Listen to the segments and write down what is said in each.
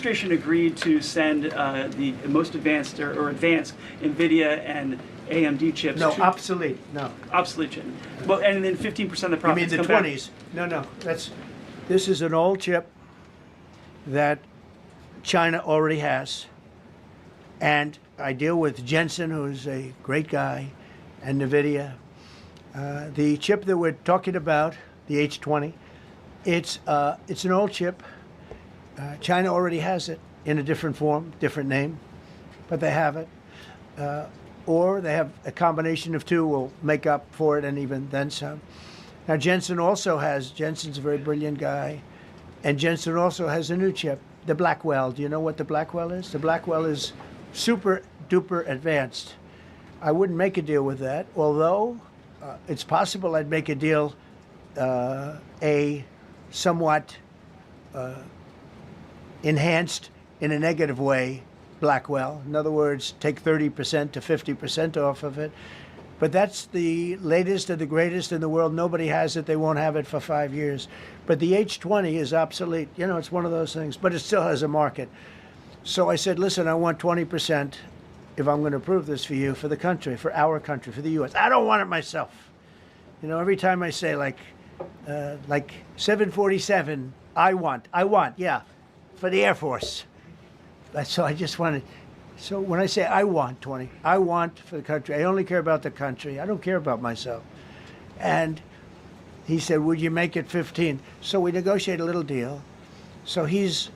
administration agreed to send the most advanced or advanced NVIDIA and AMD chips. No, obsolete. No. Obsolete chip. Well, and then 15% of the You profits mean the come back. 20s? No. This is an old chip that China already has. And I deal with Jensen, who's a great guy, and NVIDIA. The chip that we're talking about, the H20, it's an old chip. China already has it in a different form, different name, but they have it. Or they have a combination of two will make up for it and even then some. Now Jensen's a very brilliant guy, and Jensen also has a new chip, the Blackwell. Do you know what the Blackwell is? The Blackwell is super duper advanced. I wouldn't make a deal with that, although it's possible I'd make a deal, a somewhat enhanced in a negative way Blackwell. In other words, take 30% to 50% off of it. But that's the latest and the greatest in the world. Nobody has it. They won't have it for 5 years. But the H20 is obsolete. You know, it's one of those things. But it still has a market. So I said, listen, I want 20% if I'm going to approve this for you, for the country, for our country, for the U.S. I don't want it myself. You know, every time I say like 747, I want, yeah, for the Air Force. So I just wanted, so when I say I want 20, I want for the country. I only care about the country. I don't care about myself. And he said, would you make it 15? So we negotiate a little deal. So he's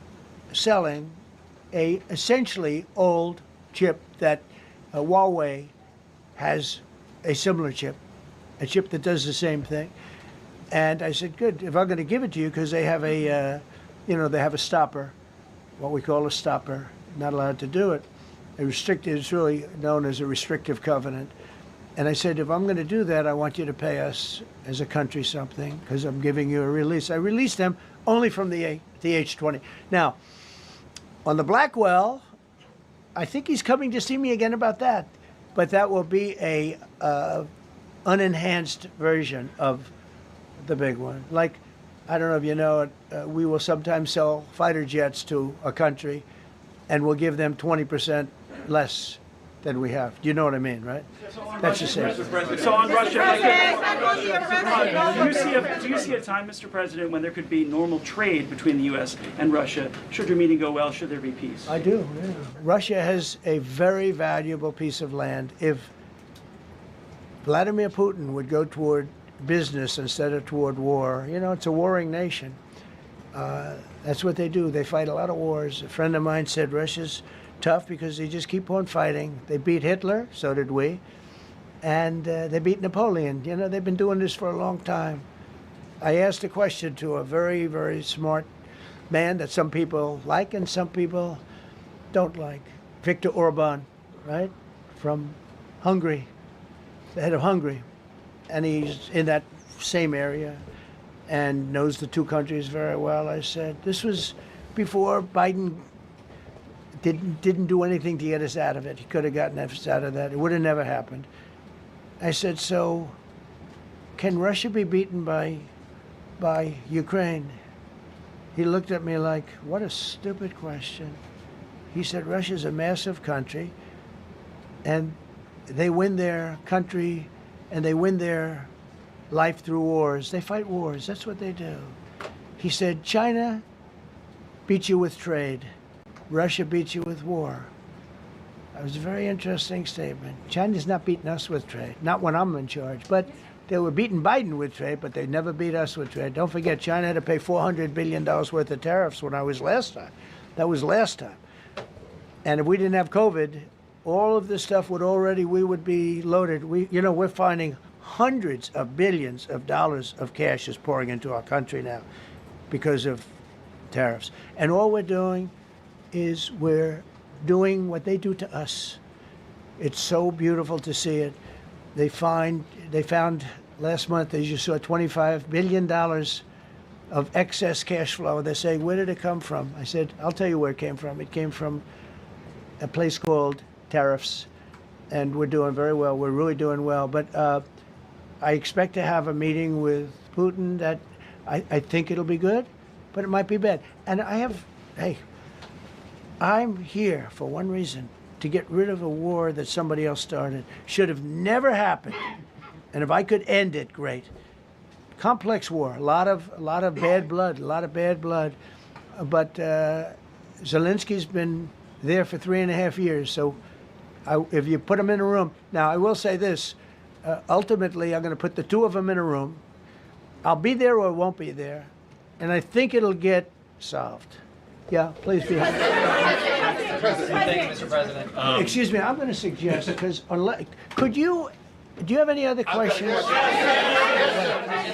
selling a essentially old chip that Huawei has a similar chip, a chip that does the same thing. And I said, good, if I'm going to give it to you, because they have a, they have a stopper, what we call a stopper, not allowed to do it. It's really known as a restrictive covenant. And I said, if I'm going to do that, I want you to pay us as a country something, because I'm giving you a release. I released them only from the H20. Now, on the Blackwell, I think he's coming to see me again about that. But that will be a unenhanced version of the big one. Like, I don't know if you know it, we will sometimes sell fighter jets to a country and we'll give them 20% less than we have. Do you know what I mean, right? That's the same. So on Russia, do you see a time, Mr. President, when there could be normal trade between the U.S. and Russia? Should your meeting go well, should there be peace? I do, yeah. Russia has a very valuable piece of land. If Vladimir Putin would go toward business instead of toward war, it's a warring nation. That's what they do. They fight a lot of wars. A friend of mine said Russia's tough because they just keep on fighting. They beat Hitler, so did we, and they beat Napoleon. They've been doing this for a long time. I asked a question to a very, very smart man that some people like and some people don't like. Viktor Orban, right, from Hungary, the head of Hungary, and he's in that same area and knows the two countries very well. I said, this was before Biden didn't do anything to get us out of it. He could have gotten us out of that. It would have never happened. I said, so can Russia be beaten by Ukraine? He looked at me like, what a stupid question. He said, Russia's a massive country, and they win their country and they win their life through wars. They fight wars. That's what they do. He said, China beats you with trade. Russia beats you with war. That was a very interesting statement. China's not beating us with trade, not when I'm in charge. But they were beating Biden with trade, but they never beat us with trade. Don't forget, China had to pay $400 billion worth of tariffs when I was last time. That was last time. And if we didn't have COVID, all of this stuff we would be loaded. We're finding hundreds of billions of dollars of cash is pouring into our country now because of tariffs. And all we're doing is we're doing what they do to us. It's so beautiful to see it. They found last month, as you saw, $25 billion of excess cash flow. They're saying, where did it come from? I said, I'll tell you where it came from. It came from a place called tariffs, and we're doing very well. We're really doing well. But I expect to have a meeting with Putin that I think it'll be good, but it might be bad. And I'm here for one reason, to get rid of a war that somebody else started. Should have never happened. And if I could end it, great. Complex war, a lot of bad blood, But Zelensky's been there for 3.5 years. So if you put him in a room, now I will say this, ultimately I'm going to put the two of them in a room. I'll be there or I won't be there. And I think it'll get solved. Yeah, please be happy. Thank you, Mr. President. Excuse me, I'm going to suggest, because do you have any other questions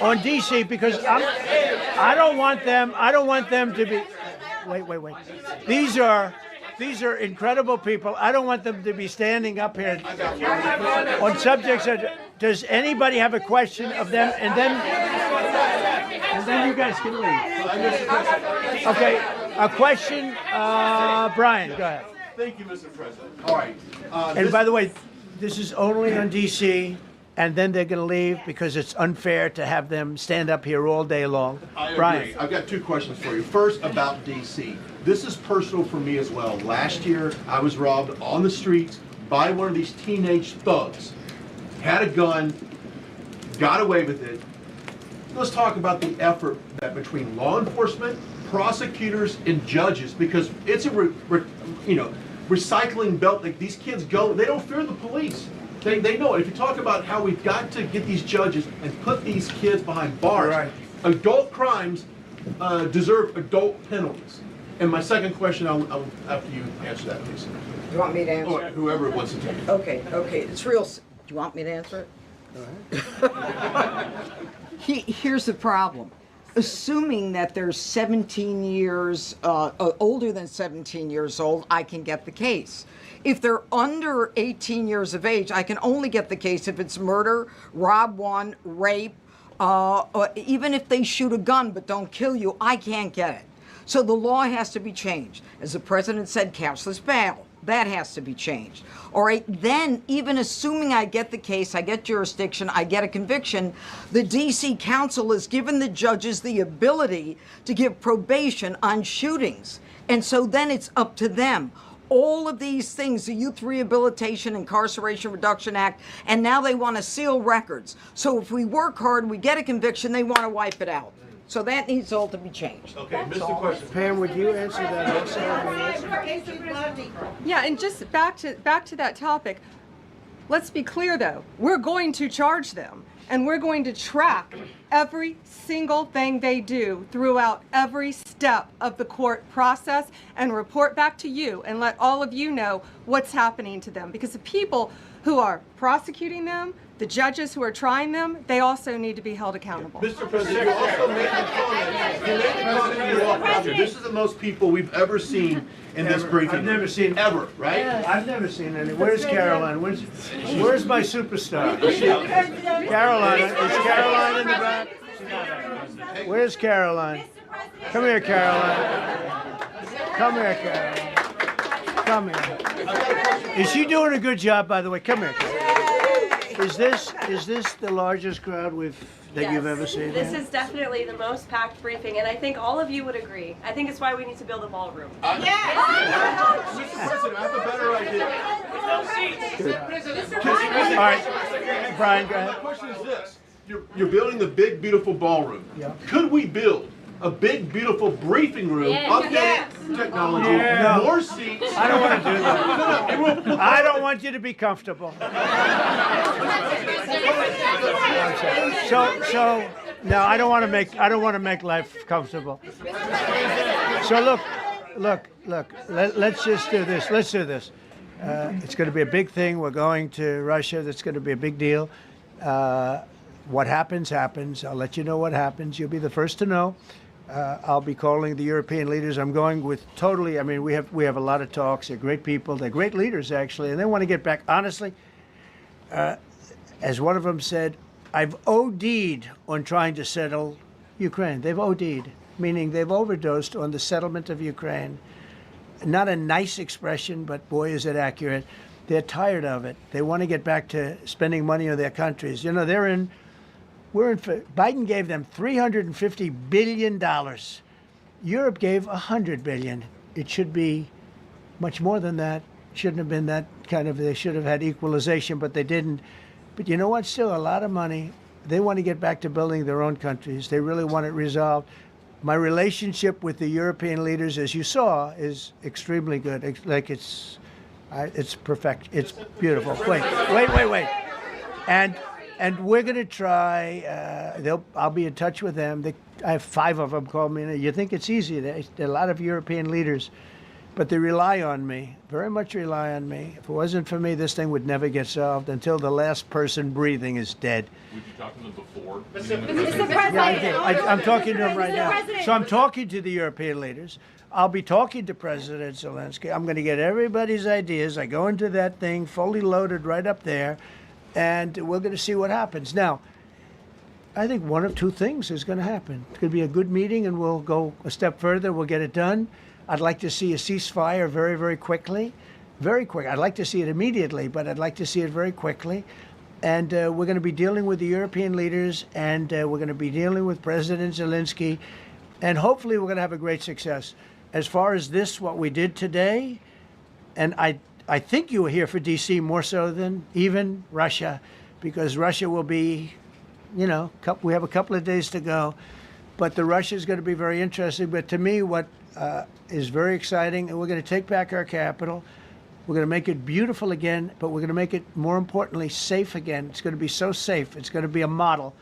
on DC? Because I don't want them to be, wait. These are incredible people. I don't want them to be standing up here on subjects that, does anybody have a question of them? And then you guys can leave. Okay, a question, Brian, go ahead. Thank you, Mr. President. All right. And by the way, this is only on DC, and then they're going to leave because it's unfair to have them stand up here all day long. I agree. Brian. I've got two questions for you. First, about DC. This is personal for me as well. Last year, I was robbed on the streets by one of these teenage thugs. Had a gun, got away with it. Let's talk about the effort that between law enforcement, prosecutors, and judges, because it's a recycling belt. Like, these kids go, they don't fear the police. They know it. If you talk about how we've got to get these judges and put these kids behind bars, Right. Adult crimes deserve adult penalties. And my second question, I'll after you answer that, please. Do you want me to answer Or it? whoever wants to take it. Okay, it's real. Do you want me to answer it? Here's the problem. Assuming that they're 17 years, older than 17 years old, I can get the case. If they're under 18 years of age, I can only get the case if it's murder, rob one, rape, or even if they shoot a gun but don't kill you, I can't get it. So the law has to be changed. As the president said, cashless bail. That has to be changed. All right, then even assuming I get the case, I get jurisdiction, I get a conviction, the DC Council has given the judges the ability to give probation on shootings. And so then it's up to them. All of these things, the Youth Rehabilitation Incarceration Reduction Act, and now they want to seal records. So if we work hard, we get a conviction, they want to wipe it out. So that needs all to be changed. Okay, Mr. Question. Pam, would you answer that also? Yeah, and just back to that topic, let's be clear though, we're going to charge them and we're going to track every single thing they do throughout every step of the court process and report back to you and let all of you know what's happening to them, because the people who are prosecuting them, the judges who are trying them, they also need to be held accountable. Mr. President, you also made the comment. You made the comment in your office. This is the most people we've ever seen in this briefing. I've never seen ever, right? I've never seen any. Where's Caroline? Where's my superstar? Caroline. Is Caroline in the back? Where's Caroline? Come here, Caroline. Come here, Caroline. Come here. Is she doing a good job, by the way? Come here, Caroline. Is this the largest crowd that you've ever seen? This is definitely the most packed briefing, and I think all of you would agree. I think it's why we need to build a ballroom. Mr. President, I have a better idea. All right, Brian, go My ahead. question is this. You're building the big, beautiful ballroom. Yeah. Could we build a big, beautiful briefing room, updated technology, No. more seats? I don't want to do that. I don't want you to be comfortable. So no, I don't want to make life comfortable. So look. Let's just do this. Let's do this. It's going to be a big thing. We're going to Russia. That's going to be a big deal. What happens, happens. I'll let you know what happens. You'll be the first to know. I'll be calling the European leaders. I'm going with totally, I mean, we have a lot of talks. They're great people. They're great leaders, actually, and they want to get back. Honestly, as one of them said, I've OD'd on trying to settle Ukraine. They've OD'd, meaning they've overdosed on the settlement of Ukraine. Not a nice expression, but boy, is it accurate. They're tired of it. They want to get back to spending money on their countries. You know, Biden gave them $350 billion. Europe gave $100 billion. It should be much more than that. Shouldn't have been that kind of, they should have had equalization, but they didn't. But you know what? Still a lot of money. They want to get back to building their own countries. They really want it resolved. My relationship with the European leaders, as you saw, is extremely good. It's perfect. It's beautiful. Wait. And we're going to try. I'll be in touch with them. I have 5 of them call me. You think it's easy? There are a lot of European leaders, but they rely on me. Very much rely on me. If it wasn't for me, this thing would never get solved until the last person breathing is dead. Would you talk to them before? Mr. President. Yeah, I did. I'm talking to them right now. So I'm talking to the European leaders. I'll be talking to President Zelensky. I'm going to get everybody's ideas. I go into that thing fully loaded right up there, and we're going to see what happens. Now, I think one of 2 things is going to happen. It's going to be a good meeting, and we'll go a step further. We'll get it done. I'd like to see a ceasefire very, very quickly. Very quick. I'd like to see it immediately, but I'd like to see it very quickly. And we're going to be dealing with the European leaders, and we're going to be dealing with President Zelensky, and hopefully we're going to have a great success. As far as this, what we did today, and I think you were here for D.C. more so than even Russia, because Russia will be, we have a couple of days to go, but the Russia is going to be very interesting. But to me, what is very exciting, and we're going to take back our capital. We're going to make it beautiful again, but we're going to make it, more importantly, safe again. It's going to be so safe. It's going to be a model.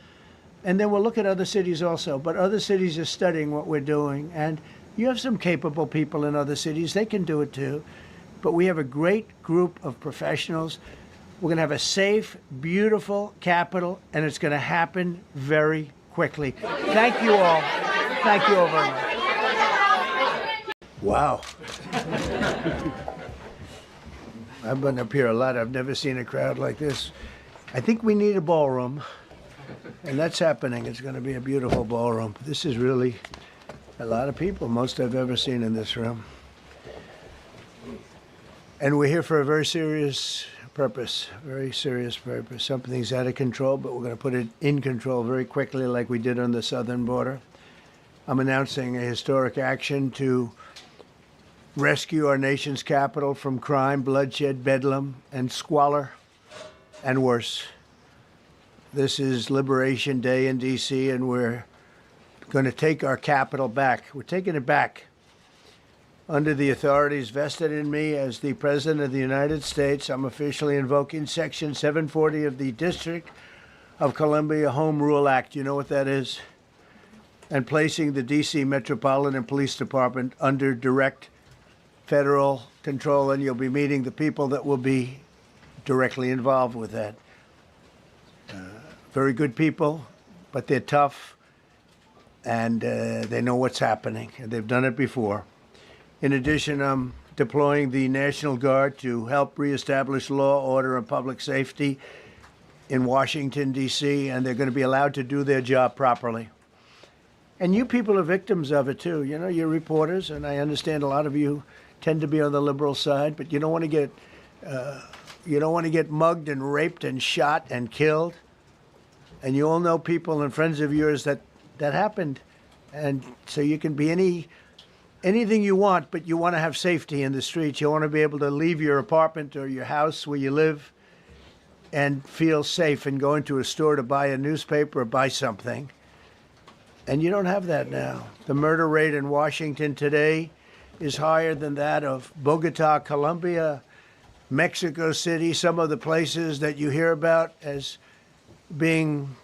And then we'll look at other cities also. But other cities are studying what we're doing. And you have some capable people in other cities. They can do it too. But we have a great group of professionals. We're going to have a safe, beautiful capital, and it's going to happen very quickly. Thank you all. Thank you all very much. Wow. I've been up here a lot. I've never seen a crowd like this. I think we need a ballroom, and that's happening. It's going to be a beautiful ballroom. This is really a lot of people, most I've ever seen in this room. And we're here for a very serious purpose, very serious purpose. Something's out of control, but we're going to put it in control very quickly like we did on the southern border. I'm announcing a historic action to rescue our nation's capital from crime, bloodshed, bedlam, and squalor, and worse. This is Liberation Day in D.C., and we're going to take our capital back. We're taking it back. Under the authorities vested in me as the President of the United States, I'm officially invoking Section 740 of the District of Columbia Home Rule Act. You know what that is? And placing the D.C. Metropolitan Police Department under direct federal control, and you'll be meeting the people that will be directly involved with that. Very good people, but they're tough, and they know what's happening, and they've done it before. In addition, I'm deploying the National Guard to help reestablish law, order, and public safety in Washington, D.C., and they're going to be allowed to do their job properly. And you people are victims of it, too. You know, you're reporters, and I understand a lot of you tend to be on the liberal side, but you don't want to get mugged and raped and shot and killed. And you all know people and friends of yours that happened. And so you can be anything you want, but you want to have safety in the streets. You want to be able to leave your apartment or your house where you live and feel safe and go into a store to buy a newspaper or buy something. And you don't have that now. The murder rate in Washington today is higher than that of Bogota, Colombia, Mexico City, some of the places that you hear about as being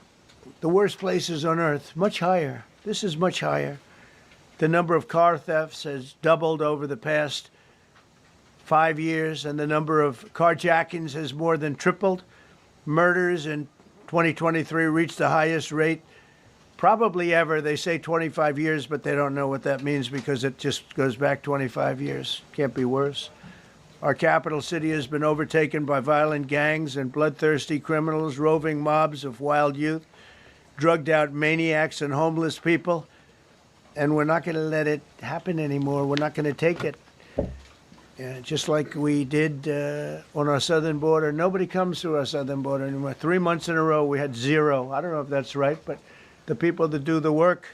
the worst places on earth, much higher. This is much higher. The number of car thefts has doubled over the past 5 years, and the number of carjackings has more than tripled. Murders in 2023 reached the highest rate probably ever. They say 25 years, but they don't know what that means because it just goes back 25 years. Can't be worse. Our capital city has been overtaken by violent gangs and bloodthirsty criminals, roving mobs of wild youth, drugged out maniacs and homeless people. And we're not going to let it happen anymore. We're not going to take it. Just like we did on our southern border. Nobody comes through our southern border anymore. 3 months in a row, we had 0. I don't know if that's right, but the people that do the work,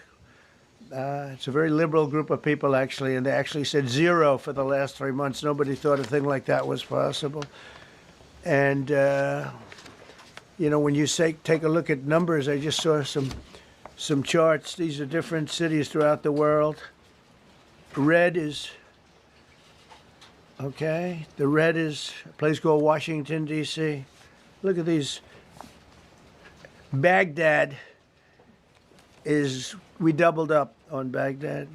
It's a very liberal group of people, actually, and they actually said 0 for the last 3 months. Nobody thought a thing like that was possible. And, when you take a look at numbers, I just saw some charts. These are different cities throughout the world. Red is, okay, the red is a place called Washington, D.C. Look at these. Baghdad we doubled up on Baghdad.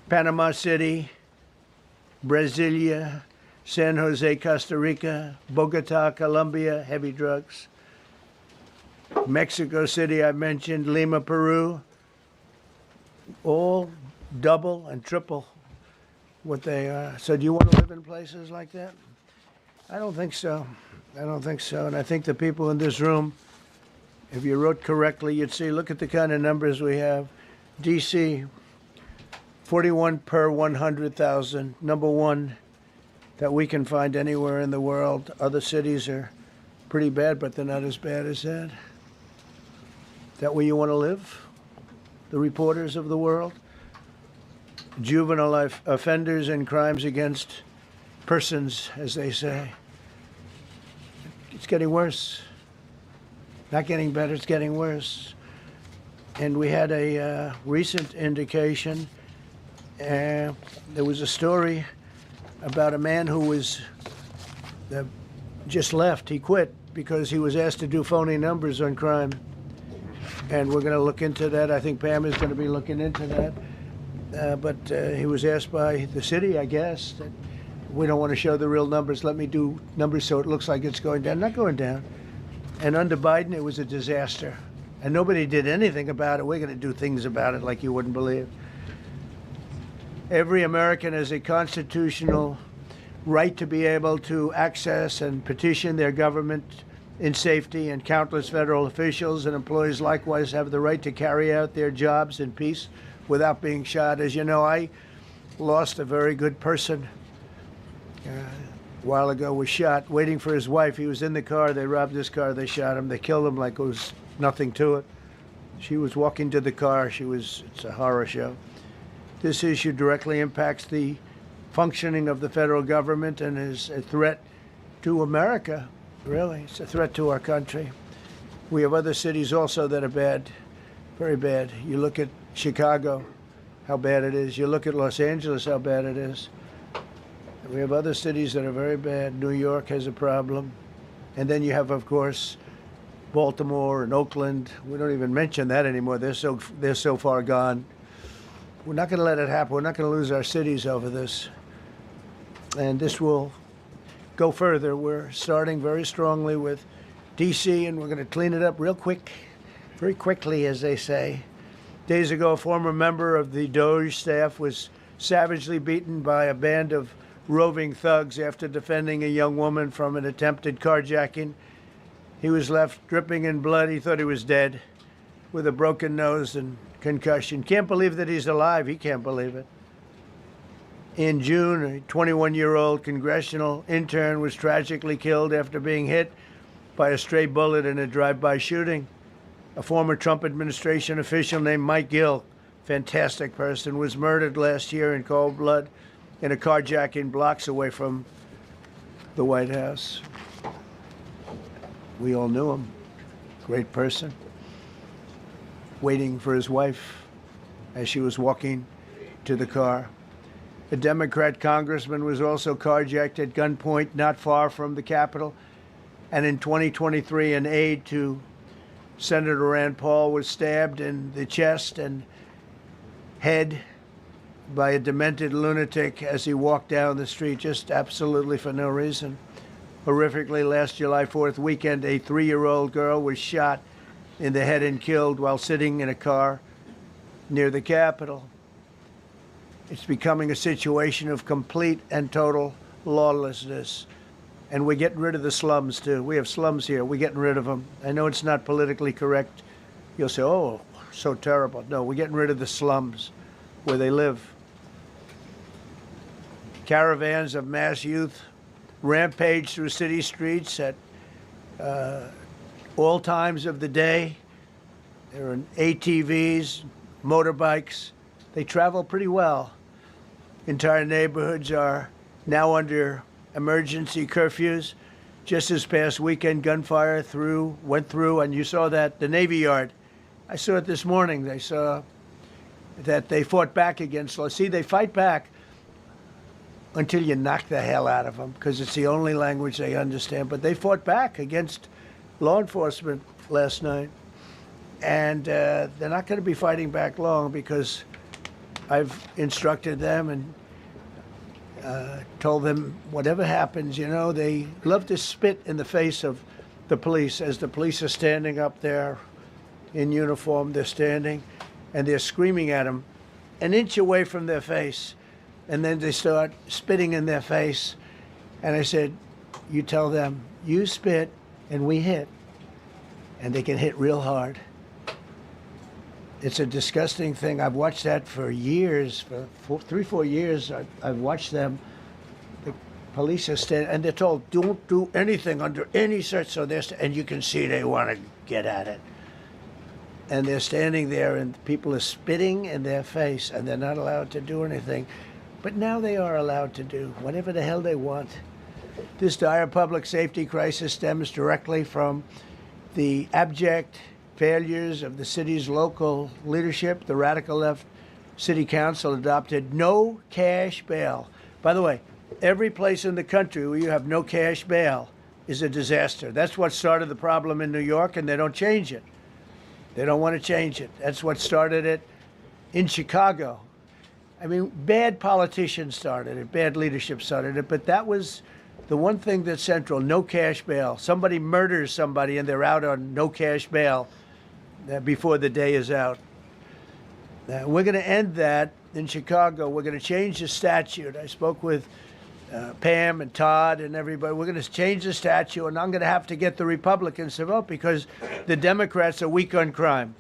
Panama City, Brasilia, San Jose, Costa Rica, Bogota, Colombia, heavy drugs. Mexico City, I mentioned, Lima, Peru, all double and triple what they are. So do you want to live in places like that? I don't think so. I don't think so. And I think the people in this room, if you wrote correctly, you'd see, look at the kind of numbers we have. D.C., 41 per 100,000, number one that we can find anywhere in the world. Other cities are pretty bad, but they're not as bad as that. Is that where you want to live? The reporters of the world? Juvenile offenders and crimes against persons, as they say. It's getting worse. Not getting better, it's getting worse. And we had a recent indication. There was a story about a man who was just left. He quit because he was asked to do phony numbers on crime. And we're going to look into that. I think Pam is going to be looking into that. But he was asked by the city, I guess, that we don't want to show the real numbers. Let me do numbers so it looks like it's going down. Not going down. And under Biden, it was a disaster. And nobody did anything about it. We're going to do things about it like you wouldn't believe. Every American has a constitutional right to be able to access and petition their government in safety, and countless federal officials and employees likewise have the right to carry out their jobs in peace without being shot. As you know, I lost a very good person a while ago, was shot waiting for his wife. He was in the car. They robbed his car. They shot him. They killed him like it was nothing to it. She was walking to the car. It's a horror show. This issue directly impacts the functioning of the federal government and is a threat to America, really. It's a threat to our country. We have other cities also that are bad, very bad. You look at Chicago, how bad it is. You look at Los Angeles, how bad it is. We have other cities that are very bad. New York has a problem. And then you have, of course, Baltimore and Oakland. We don't even mention that anymore. They're so far gone. We're not going to let it happen. We're not going to lose our cities over this. And this will go further. We're starting very strongly with D.C., and we're going to clean it up real quick, very quickly, as they say. Days ago, a former member of the DOJ staff was savagely beaten by a band of roving thugs after defending a young woman from an attempted carjacking. He was left dripping in blood. He thought he was dead, with a broken nose and concussion. Can't believe that he's alive. He can't believe it. In June, a 21-year-old congressional intern was tragically killed after being hit by a stray bullet in a drive-by shooting. A former Trump administration official named Mike Gill, fantastic person, was murdered last year in cold blood in a carjacking blocks away from the White House. We all knew him. Great person. Waiting for his wife as she was walking to the car. A Democrat congressman was also carjacked at gunpoint not far from the Capitol. And in 2023, an aide to Senator Rand Paul was stabbed in the chest and head by a demented lunatic as he walked down the street, just absolutely for no reason. Horrifically, last July 4th weekend, a 3-year-old girl was shot in the head and killed while sitting in a car near the Capitol. It's becoming a situation of complete and total lawlessness. And we're getting rid of the slums, too. We have slums here. We're getting rid of them. I know it's not politically correct. You'll say, oh, so terrible. No, we're getting rid of the slums where they live. Caravans of mass youth rampage through city streets at all times of the day. There are ATVs, motorbikes. They travel pretty well. Entire neighborhoods are now under emergency curfews. Just this past weekend, gunfire went through, and you saw that, the Navy Yard. I saw it this morning. They saw that they fought back against law. See, they fight back until you knock the hell out of them, because it's the only language they understand. But they fought back against law enforcement last night. And they're not going to be fighting back long, because I've instructed them and told them whatever happens, you know, they love to spit in the face of the police as the police are standing up there in uniform. They're standing and they're screaming at them an inch away from their face. And then they start spitting in their face. And I said, you tell them, you spit and we hit. And they can hit real hard. It's a disgusting thing. I've watched that for years, for 3-4 years. I've watched them. The police are standing, and they're told, don't do anything under any search. So and you can see they want to get at it. And they're standing there, and people are spitting in their face, and they're not allowed to do anything. But now they are allowed to do whatever the hell they want. This dire public safety crisis stems directly from the abject failures of the city's local leadership. The radical left city council adopted no cash bail. By the way, every place in the country where you have no cash bail is a disaster. That's what started the problem in New York, and they don't change it. They don't want to change it. That's what started it in Chicago. I mean, bad politicians started it, bad leadership started it, but that was the one thing that's central, no cash bail. Somebody murders somebody and they're out on no cash bail before the day is out. We're going to end that in Chicago. We're going to change the statute. I spoke with Pam and Todd and everybody. We're going to change the statute, and I'm going to have to get the Republicans to vote, because the Democrats are weak on crime,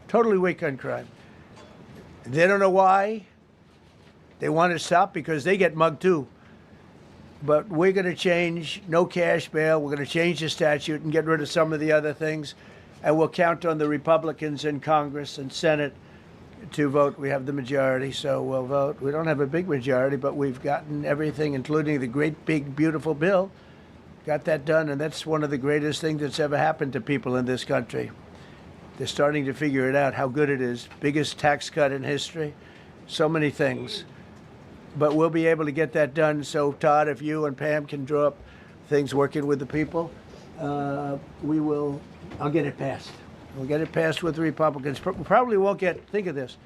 totally weak on crime. They don't know why. They want to stop because they get mugged too. But we're going to change no cash bail. We're going to change the statute and get rid of some of the other things. And we'll count on the Republicans in Congress and Senate to vote. We have the majority, so we'll vote. We don't have a big majority, but we've gotten everything, including the great, big, beautiful bill. Got that done, and that's one of the greatest things that's ever happened to people in this country. They're starting to figure it out, how good it is. Biggest tax cut in history. So many things. But we'll be able to get that done. So, Todd, if you and Pam can draw up things working with the people, I'll get it passed. We'll get it passed with the Republicans. Probably won't get, think of this,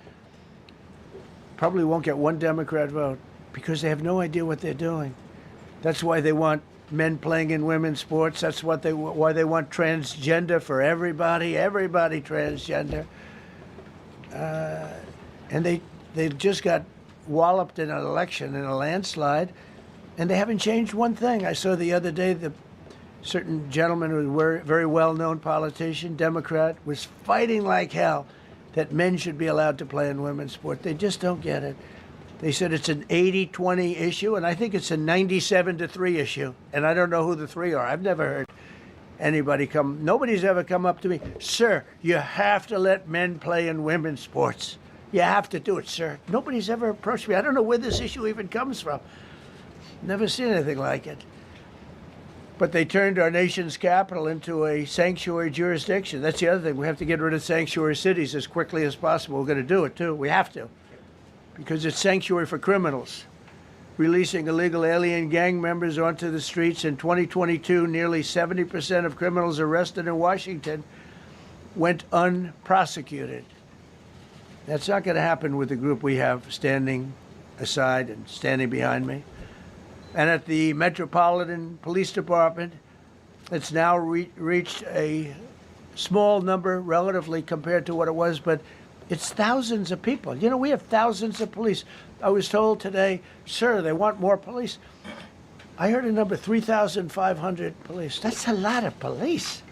probably won't get one Democrat vote, because they have no idea what they're doing. That's why they want men playing in women's sports. That's why they want transgender for everybody transgender. And they just got walloped in an election, in a landslide, and they haven't changed one thing. I saw the other day the certain gentleman who was a very well-known politician, Democrat, was fighting like hell that men should be allowed to play in women's sport. They just don't get it. They said it's an 80-20 issue, and I think it's a 97-3 issue. And I don't know who the three are. I've never heard anybody nobody's ever come up to me, sir, you have to let men play in women's sports. You have to do it, sir. Nobody's ever approached me. I don't know where this issue even comes from. Never seen anything like it. But they turned our nation's capital into a sanctuary jurisdiction. That's the other thing. We have to get rid of sanctuary cities as quickly as possible. We're going to do it, too. We have to. Because it's sanctuary for criminals. Releasing illegal alien gang members onto the streets. In 2022, nearly 70% of criminals arrested in Washington went unprosecuted. That's not going to happen with the group we have standing aside and standing behind me. And at the Metropolitan Police Department, it's now reached a small number relatively compared to what it was, but it's thousands of people. You know, we have thousands of police. I was told today, sir, they want more police. I heard a number, 3,500 police. That's a lot of police.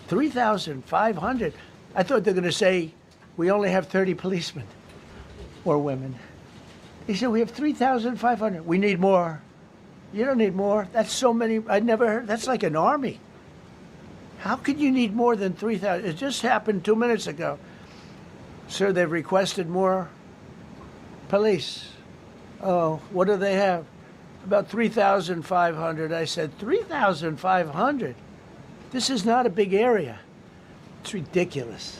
3,500. I thought they were going to say, we only have 30 policemen or women. They said, we have 3,500. We need more. You don't need more. That's so many. I never heard. That's like an army. How could you need more than 3,000? It just happened 2 minutes ago. Sir, they've requested more police. Oh, what do they have? About 3,500. I said, 3,500? This is not a big area. It's ridiculous.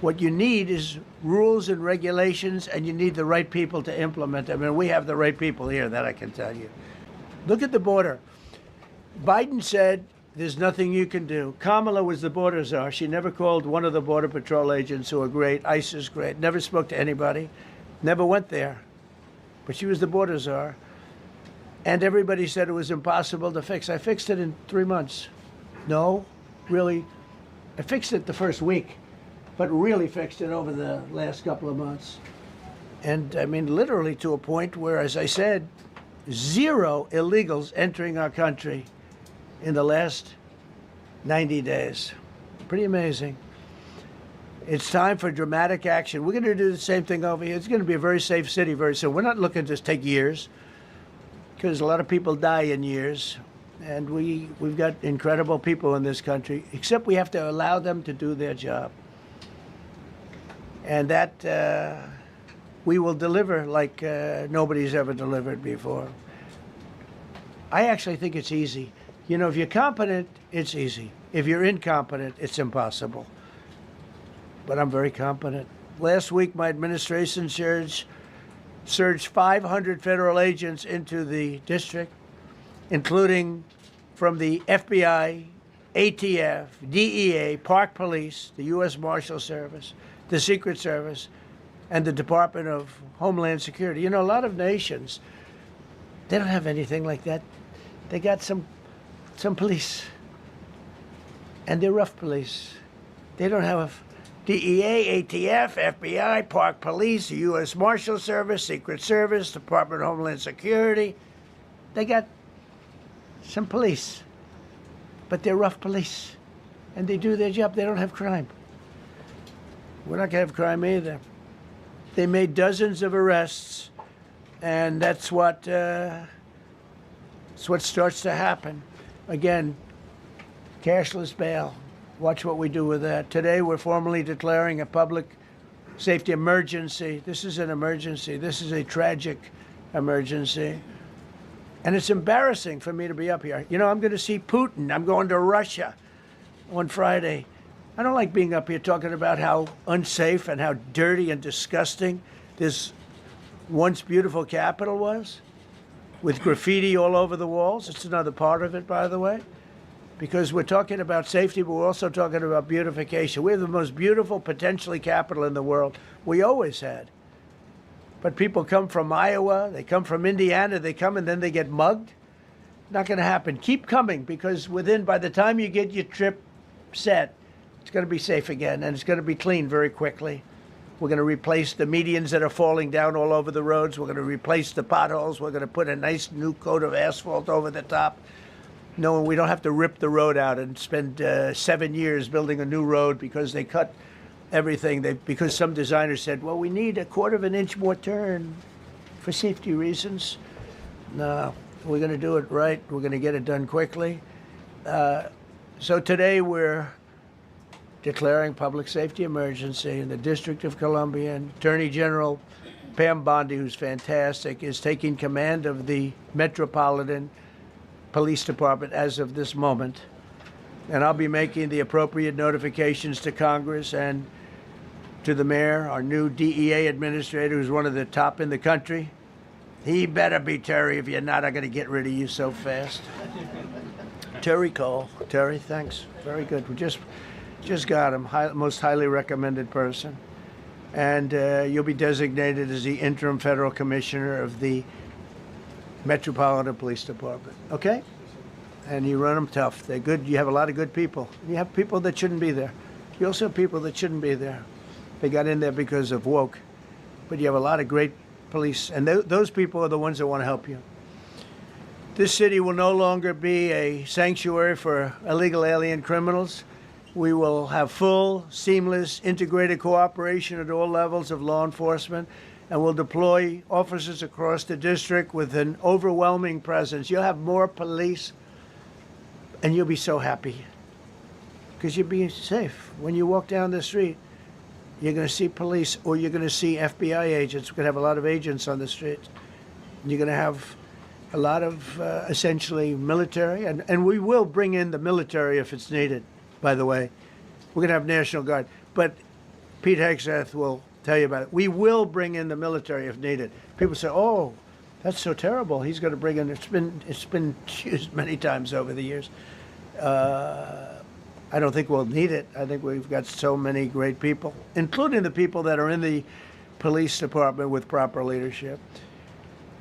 What you need is rules and regulations, and you need the right people to implement them. And we have the right people here, that I can tell you. Look at the border. Biden said there's nothing you can do. Kamala was the border czar. She never called one of the Border Patrol agents who are great. ICE is great. Never spoke to anybody. Never went there. But she was the border czar. And everybody said it was impossible to fix. I fixed it in 3 months. No, really. I fixed it the first week, but really fixed it over the last couple of months. And I mean, literally to a point where, as I said, 0 illegals entering our country in the last 90 days. Pretty amazing. It's time for dramatic action. We're going to do the same thing over here. It's going to be a very safe city very soon. We're not looking to take years, because a lot of people die in years. And we've got incredible people in this country, except we have to allow them to do their job. And that we will deliver like nobody's ever delivered before. I actually think it's easy. You know, if you're competent, it's easy. If you're incompetent, it's impossible. But I'm very competent. Last week, my administration surged 500 federal agents into the district, including from the FBI, ATF, DEA, Park Police, the U.S. Marshal Service, the Secret Service, and the Department of Homeland Security. You know, a lot of nations, they don't have anything like that. They got some police, and they're rough police. They don't have DEA, ATF, FBI, Park Police, the U.S. Marshal Service, Secret Service, Department of Homeland Security. They got some police, but they're rough police, and they do their job. They don't have crime. We're not going to have crime either. They made dozens of arrests, and that's what starts to happen. Again, cashless bail. Watch what we do with that. Today, we're formally declaring a public safety emergency. This is an emergency. This is a tragic emergency. And it's embarrassing for me to be up here. You know, I'm going to see Putin. I'm going to Russia on Friday. I don't like being up here talking about how unsafe and how dirty and disgusting this once beautiful capital was, with graffiti all over the walls. It's another part of it, by the way, because we're talking about safety, but we're also talking about beautification. We have the most beautiful, potentially, capital in the world. We always had. But people come from Iowa, they come from Indiana, they come and then they get mugged. Not going to happen. Keep coming, because by the time you get your trip set, it's going to be safe again, and it's going to be clean very quickly. We're going to replace the medians that are falling down all over the roads. We're going to replace the potholes. We're going to put a nice new coat of asphalt over the top. No, we don't have to rip the road out and spend 7 years building a new road because they cut everything. Because some designers said, well, we need a 1/4 of an inch more turn for safety reasons. No, we're going to do it right. We're going to get it done quickly. So today we're declaring public safety emergency in the District of Columbia, and Attorney General Pam Bondi, who's fantastic, is taking command of the Metropolitan Police Department as of this moment. And I'll be making the appropriate notifications to Congress and to the mayor, our new DEA administrator, who's one of the top in the country. He better be Terry. If you're not, I'm going to get rid of you so fast. Terry Cole. Terry, thanks. Very good. We just got him. Most highly recommended person. And you'll be designated as the interim federal commissioner of the Metropolitan Police Department. Okay? And you run them tough. They're good. You have a lot of good people. You have people that shouldn't be there. You also have people that shouldn't be there. They got in there because of woke. But you have a lot of great police. And those people are the ones that want to help you. This city will no longer be a sanctuary for illegal alien criminals. We will have full, seamless, integrated cooperation at all levels of law enforcement, and we'll deploy officers across the district with an overwhelming presence. You'll have more police, and you'll be so happy because you'll be safe when you walk down the street. you're going to see police, or you're going to see FBI agents. We're going to have a lot of agents on the streets. You're going to have a lot of essentially military, and we will bring in the military if it's needed, by the way. We're going to have National Guard. But Pete Hegseth will tell you about it. We will bring in the military if needed. People say, oh, that's so terrible. He's going to bring in, it's been used many times over the years. I don't think we'll need it. I think we've got so many great people, including the people that are in the police department with proper leadership.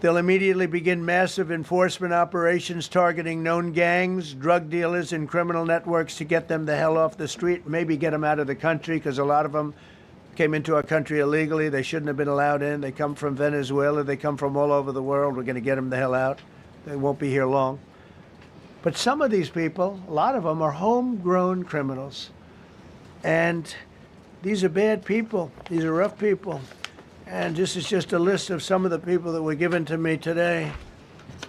They'll immediately begin massive enforcement operations targeting known gangs, drug dealers, and criminal networks to get them the hell off the street, maybe get them out of the country, because a lot of them came into our country illegally. They shouldn't have been allowed in. They come from Venezuela. They come from all over the world. We're going to get them the hell out. They won't be here long. But some of these people, a lot of them, are homegrown criminals. And these are bad people. These are rough people. And this is just a list of some of the people that were given to me today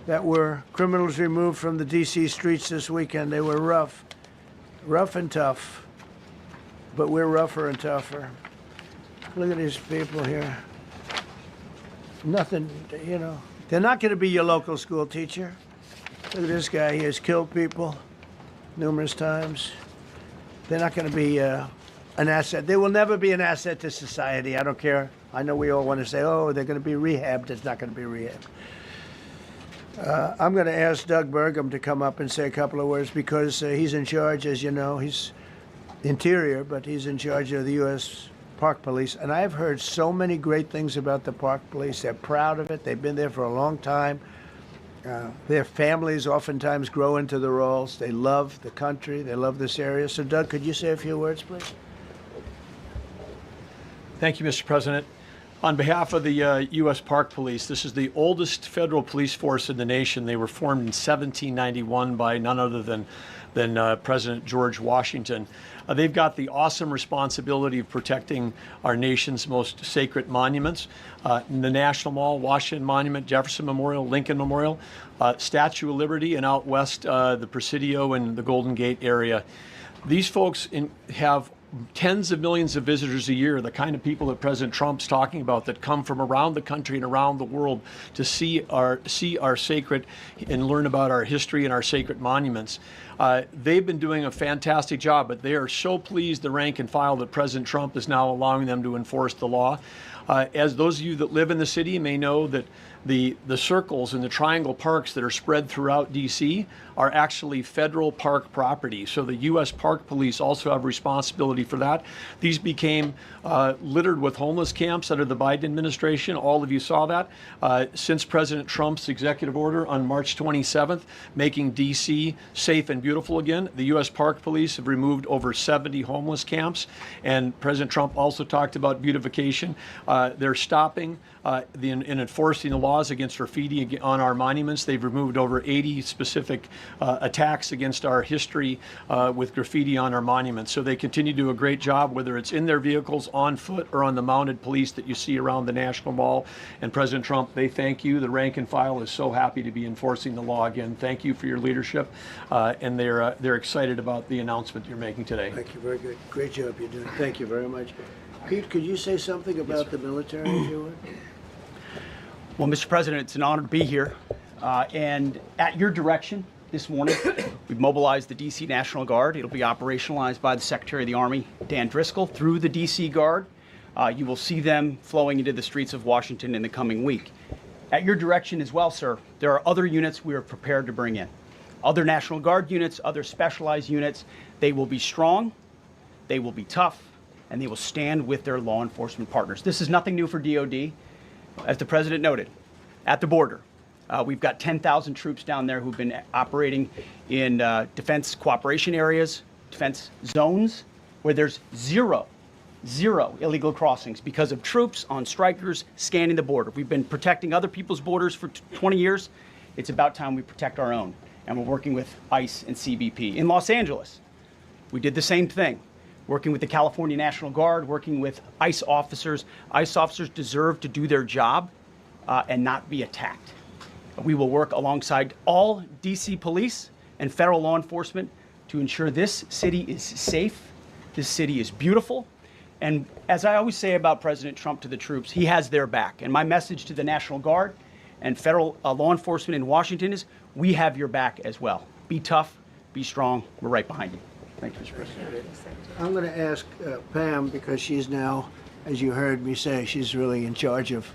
that were criminals removed from the D.C. streets this weekend. They were rough and tough. But we're rougher and tougher. Look at these people here. Nothing, you know. They're not going to be your local school teacher. Look at this guy. He has killed people numerous times. They're not going to be an asset. They will never be an asset to society. I don't care. I know we all want to say, oh, they're going to be rehabbed. It's not going to be rehabbed. I'm going to ask Doug Burgum to come up and say a couple of words because he's in charge, as you know. He's Interior, but he's in charge of the U.S. Park Police. And I've heard so many great things about the Park Police. They're proud of it. They've been there for a long time. Their families oftentimes grow into the roles. They love the country. They love this area. So, Doug, could you say a few words, please? Thank you, Mr. President. On behalf of the U.S. Park Police, this is the oldest federal police force in the nation. They were formed in 1791 by none other than President George Washington. They've got the awesome responsibility of protecting our nation's most sacred monuments. The National Mall, Washington Monument, Jefferson Memorial, Lincoln Memorial, Statue of Liberty, and out west, the Presidio and the Golden Gate area. These folks have tens of millions of visitors a year, the kind of people that President Trump's talking about that come from around the country and around the world to see our sacred and learn about our history and our sacred monuments. They've been doing a fantastic job, but they are so pleased, the rank and file, that President Trump is now allowing them to enforce the law. As those of you that live in the city may know, that the circles and the triangle parks that are spread throughout D.C. are actually federal park property. So the U.S. Park Police also have responsibility for that. These became littered with homeless camps under the Biden administration. All of you saw that. Since President Trump's executive order on March 27th, making D.C. safe and beautiful again, the U.S. Park Police have removed over 70 homeless camps. And President Trump also talked about beautification. They're stopping and enforcing the laws against graffiti on our monuments. They've removed over 80 specific attacks against our history with graffiti on our monuments. So they continue to do a great job, whether it's in their vehicles, on foot, or on the mounted police that you see around the National Mall. And President Trump, they thank you. The rank and file is so happy to be enforcing the law again. Thank you for your leadership. And they're excited about the announcement you're making today. Thank you. Very good. Great job you're doing. Thank you very much. Pete, could you say something about the military, if you would? Well, Mr. President, it's an honor to be here. And at your direction this morning, we've mobilized the D.C. National Guard. It'll be operationalized by the Secretary of the Army, Dan Driscoll, through the D.C. Guard. You will see them flowing into the streets of Washington in the coming week. At your direction as well, sir, there are other units we are prepared to bring in. Other National Guard units, other specialized units. They will be strong, they will be tough, and they will stand with their law enforcement partners. This is nothing new for DOD. As the President noted, at the border, we've got 10,000 troops down there who've been operating in defense cooperation areas, defense zones, where there's zero illegal crossings because of troops on strikers scanning the border. We've been protecting other people's borders for 20 years. It's about time we protect our own, and we're working with ICE and CBP. In Los Angeles, we did the same thing. Working with the California National Guard, working with ICE officers. ICE officers deserve to do their job and not be attacked. We will work alongside all D.C. police and federal law enforcement to ensure this city is safe, this city is beautiful, And as I always say about President Trump to the troops, he has their back. And my message to the National Guard and federal law enforcement in Washington is, we have your back as well. Be tough, be strong. We're right behind you. Thank you, Mr. President. I'm going to ask Pam, because she's now, as you heard me say, she's really in charge of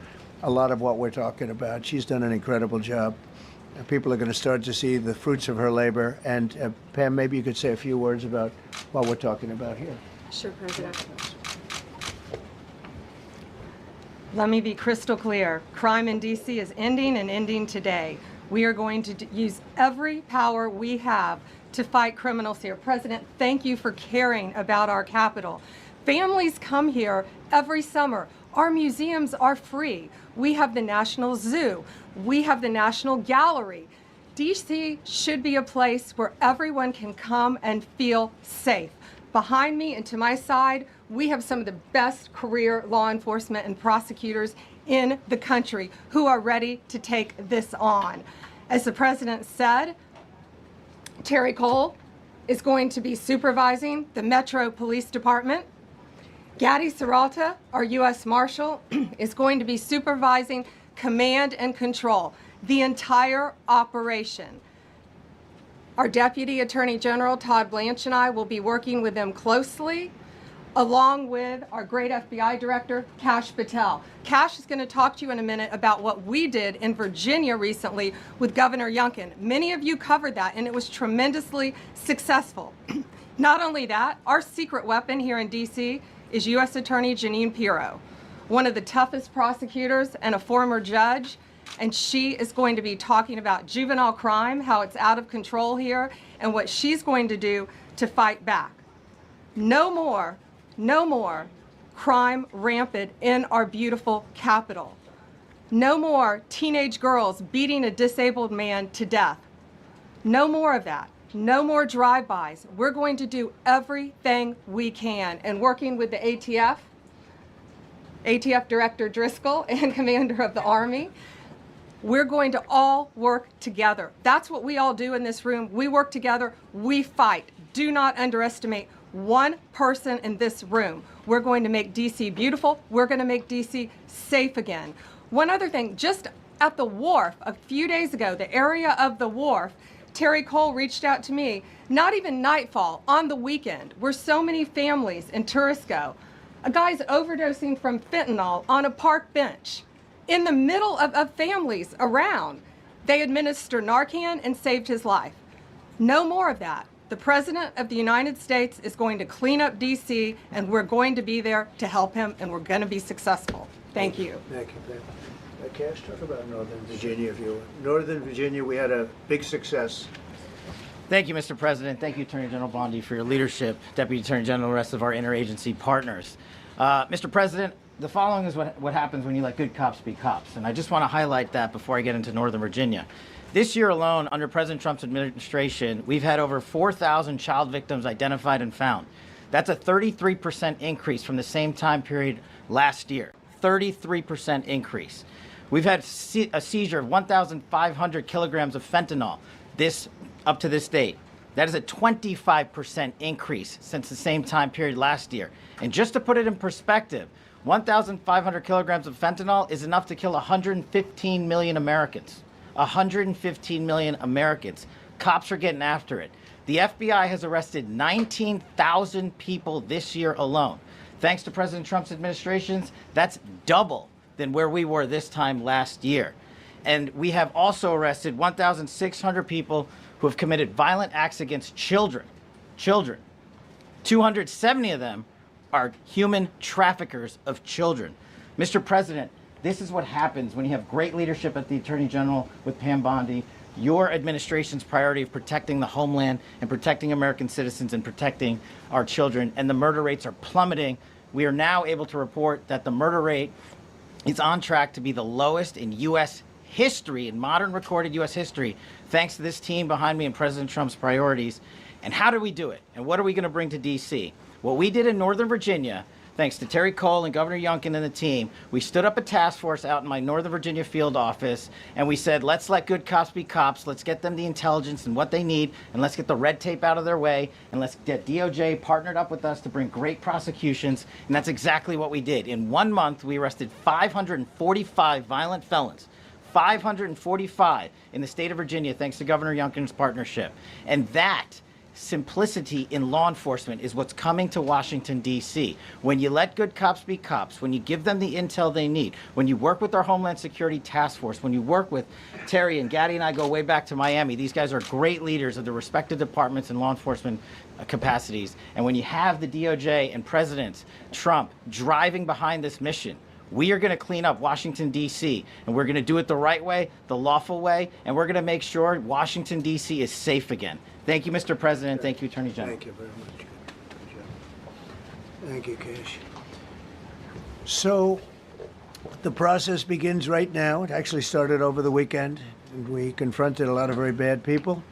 a lot of what we're talking about. She's done an incredible job. People are going to start to see the fruits of her labor. And Pam, maybe you could say a few words about what we're talking about here. Sure, President. Let me be crystal clear. Crime in D.C. is ending and ending today. We are going to use every power we have to fight criminals here. President, thank you for caring about our capital. Families come here every summer. Our museums are free. We have the National Zoo. We have the National Gallery. DC should be a place where everyone can come and feel safe. Behind me and to my side, we have some of the best career law enforcement and prosecutors in the country who are ready to take this on. As the president said, Terry Cole is going to be supervising the Metro Police Department. Gadi Serralta, our U.S. Marshal, is going to be supervising command and control, the entire operation. Our Deputy Attorney General, Todd Blanche, and I will be working with them closely, along with our great FBI Director, Kash Patel. Kash is going to talk to you in a minute about what we did in Virginia recently with Governor Youngkin. Many of you covered that, and it was tremendously successful. Not only that, our secret weapon here in D.C. is U.S. Attorney Jeanine Pirro, one of the toughest prosecutors and a former judge, and she is going to be talking about juvenile crime, how it's out of control here, and what she's going to do to fight back. No more crime rampant in our beautiful capital. No more teenage girls beating a disabled man to death. No more of that. No more drive-bys. We're going to do everything we can. And working with the ATF Director Driscoll and Commander of the Army, we're going to all work together. That's what we all do in this room. We work together, we fight. Do not underestimate one person in this room. We're going to make DC beautiful. We're going to make DC safe again. One other thing, just at the wharf a few days ago, the area of the wharf, Terry Cole reached out to me, not even nightfall, on the weekend, where so many families in tourists go. A guy's overdosing from fentanyl on a park bench. In the middle of families around, they administer Narcan and saved his life. No more of that. The President of the United States is going to clean up D.C., and we're going to be there to help him, and we're going to be successful. Thank you. Thank you, Pam. Cash, talk about Northern Virginia, if you will. Northern Virginia, we had a big success. Thank you, Mr. President. Thank you, Attorney General Bondi, for your leadership, Deputy Attorney General, and the rest of our interagency partners. Mr. President, the following is what happens when you let good cops be cops, and I just want to highlight that before I get into Northern Virginia. This year alone, under President Trump's administration, we've had over 4,000 child victims identified and found. That's a 33% increase from the same time period last year. 33% increase. We've had a seizure of 1,500 kilograms of fentanyl up to this date. That is a 25% increase since the same time period last year. And just to put it in perspective, 1,500 kilograms of fentanyl is enough to kill 115 million Americans. 115 million Americans. Cops are getting after it. The FBI has arrested 19,000 people this year alone. Thanks to President Trump's administrations, that's double than where we were this time last year. And we have also arrested 1,600 people who have committed violent acts against children. 270 of them are human traffickers of children. Mr. President, this is what happens when you have great leadership at the Attorney General with Pam Bondi, your administration's priority of protecting the homeland and protecting American citizens and protecting our children, and the murder rates are plummeting. We are now able to report that the murder rate is on track to be the lowest in U.S. history, in modern recorded U.S. history, thanks to this team behind me and President Trump's priorities. And how do we do it? And what are we going to bring to D.C.? What we did in Northern Virginia thanks to Terry Cole and Governor Youngkin and the team, we stood up a task force out in my Northern Virginia field office, and we said, let's let good cops be cops, let's get them the intelligence and what they need, and let's get the red tape out of their way, and let's get DOJ partnered up with us to bring great prosecutions, and that's exactly what we did. In 1 month, we arrested 545 violent felons. 545 in the state of Virginia, thanks to Governor Youngkin's partnership. And that simplicity in law enforcement is what's coming to Washington, D.C. When you let good cops be cops, when you give them the intel they need, when you work with our Homeland Security Task Force, when you work with Terry and Gaddy and I go way back to Miami, these guys are great leaders of the respective departments and law enforcement capacities. And when you have the DOJ and President Trump driving behind this mission, we are going to clean up Washington, D.C., and we're going to do it the right way, the lawful way, and we're going to make sure Washington, D.C. is safe again. Thank you, Mr. President. Thank you, Attorney General. Thank you very much. Thank you, Cash. So the process begins right now. It actually started over the weekend, and we confronted a lot of very bad people.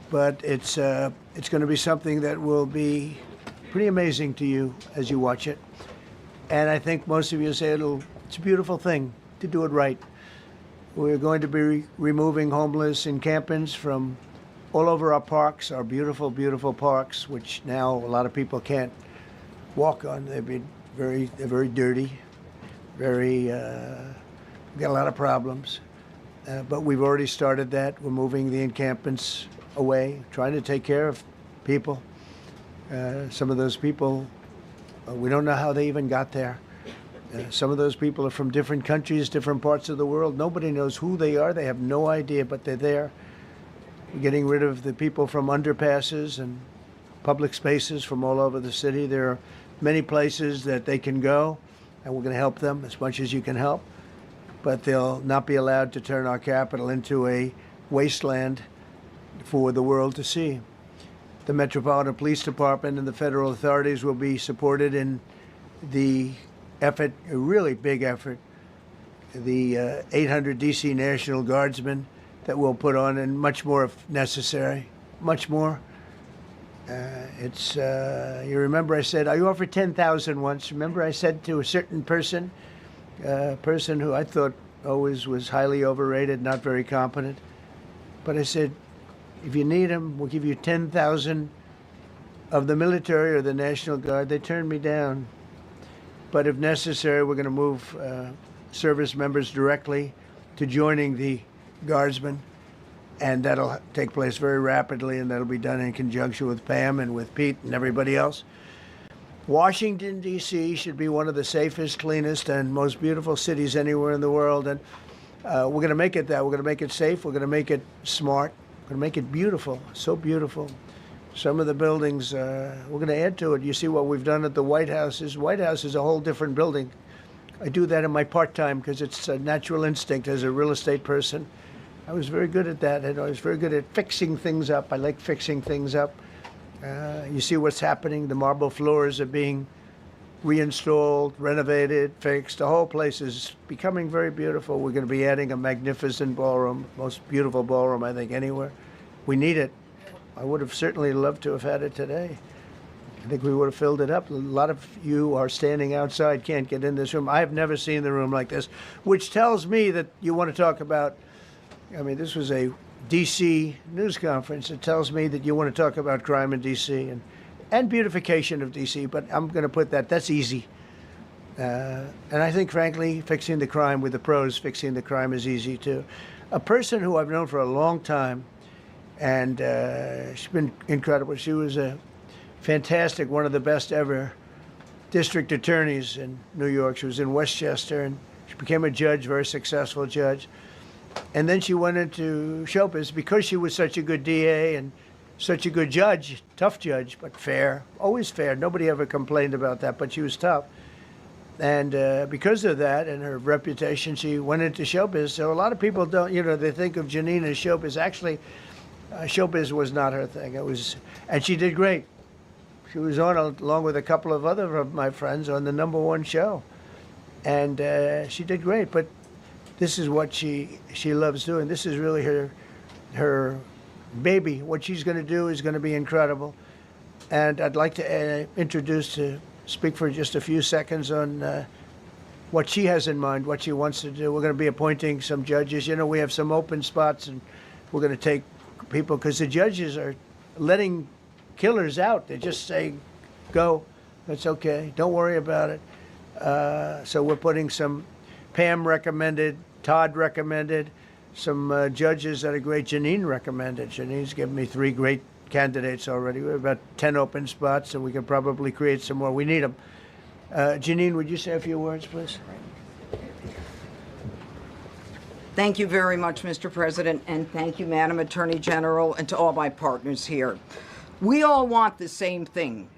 But it's going to be something that will be pretty amazing to you as you watch it. And I think most of you say it's a beautiful thing to do it right. We're going to be removing homeless encampments from all over our parks, our beautiful, beautiful parks, which now a lot of people can't walk on. They're very dirty, we got a lot of problems. But we've already started that. We're moving the encampments away, trying to take care of people. Some of those people, we don't know how they even got there. Some of those people are from different countries, different parts of the world. Nobody knows who they are. They have no idea, but they're there. We're getting rid of the people from underpasses and public spaces from all over the city. There are many places that they can go, and we're going to help them as much as you can help. But they'll not be allowed to turn our capital into a wasteland for the world to see. The Metropolitan Police Department and the federal authorities will be supported in the effort, a really big effort, the 800 D.C. National Guardsmen that we'll put on, and much more if necessary, much more. You remember I said, I offered 10,000 once. Remember I said to a certain person, a person who I thought always was highly overrated, not very competent, but I said, if you need them, we'll give you 10,000 of the military or the National Guard. They turned me down. But if necessary, we're going to move service members directly to joining the Guardsmen. And that'll take place very rapidly, and that'll be done in conjunction with Pam and with Pete and everybody else. Washington, D.C. should be one of the safest, cleanest, and most beautiful cities anywhere in the world. And we're going to make it that. We're going to make it safe. We're going to make it smart. We're going to make it beautiful, so beautiful. Some of the buildings, we're going to add to it. You see what we've done at the White House. White House is a whole different building. I do that in my part-time because it's a natural instinct as a real estate person. I was very good at that, and I was very good at fixing things up. I like fixing things up. You see what's happening. The marble floors are being reinstalled, renovated, fixed. The whole place is becoming very beautiful. We're going to be adding a magnificent ballroom, most beautiful ballroom, I think, anywhere. We need it. I would have certainly loved to have had it today. I think we would have filled it up. A lot of you are standing outside, can't get in this room. I have never seen the room like this, which tells me that you want to talk about, I mean, this was a D.C. news conference. It tells me that you want to talk about crime in D.C. and beautification of D.C., but I'm going to put that's easy. And I think, frankly, fixing the crime with the pros, fixing the crime is easy, too. A person who I've known for a long time, and she's been incredible. She was a fantastic, one of the best ever district attorneys in New York. She was in Westchester, and she became a judge, very successful judge. And then she went into showbiz because she was such a good DA and such a good judge, tough judge, but fair, always fair. Nobody ever complained about that, but she was tough. And because of that and her reputation, she went into showbiz. So a lot of people don't, they think of Janine as showbiz. Actually, showbiz was not her thing. And she did great. She was on, along with a couple of other of my friends, on the #1 show. And she did great, but this is what she loves doing. This is really her baby. What she's going to do is going to be incredible. And I'd like to introduce to speak for just a few seconds on what she has in mind, what she wants to do. We're going to be appointing some judges. You know, we have some open spots, and we're going to take people because the judges are letting killers out. They're just saying, go, that's okay, don't worry about it. So we're putting some, Pam recommended, Todd recommended, some judges that are great. Janine recommended. Janine's given me 3 great candidates already. We have about 10 open spots, and we could probably create some more. We need them. Janine, would you say a few words, please? Thank you very much, Mr. President, and thank you, Madam Attorney General, and to all my partners here. We all want the same thing.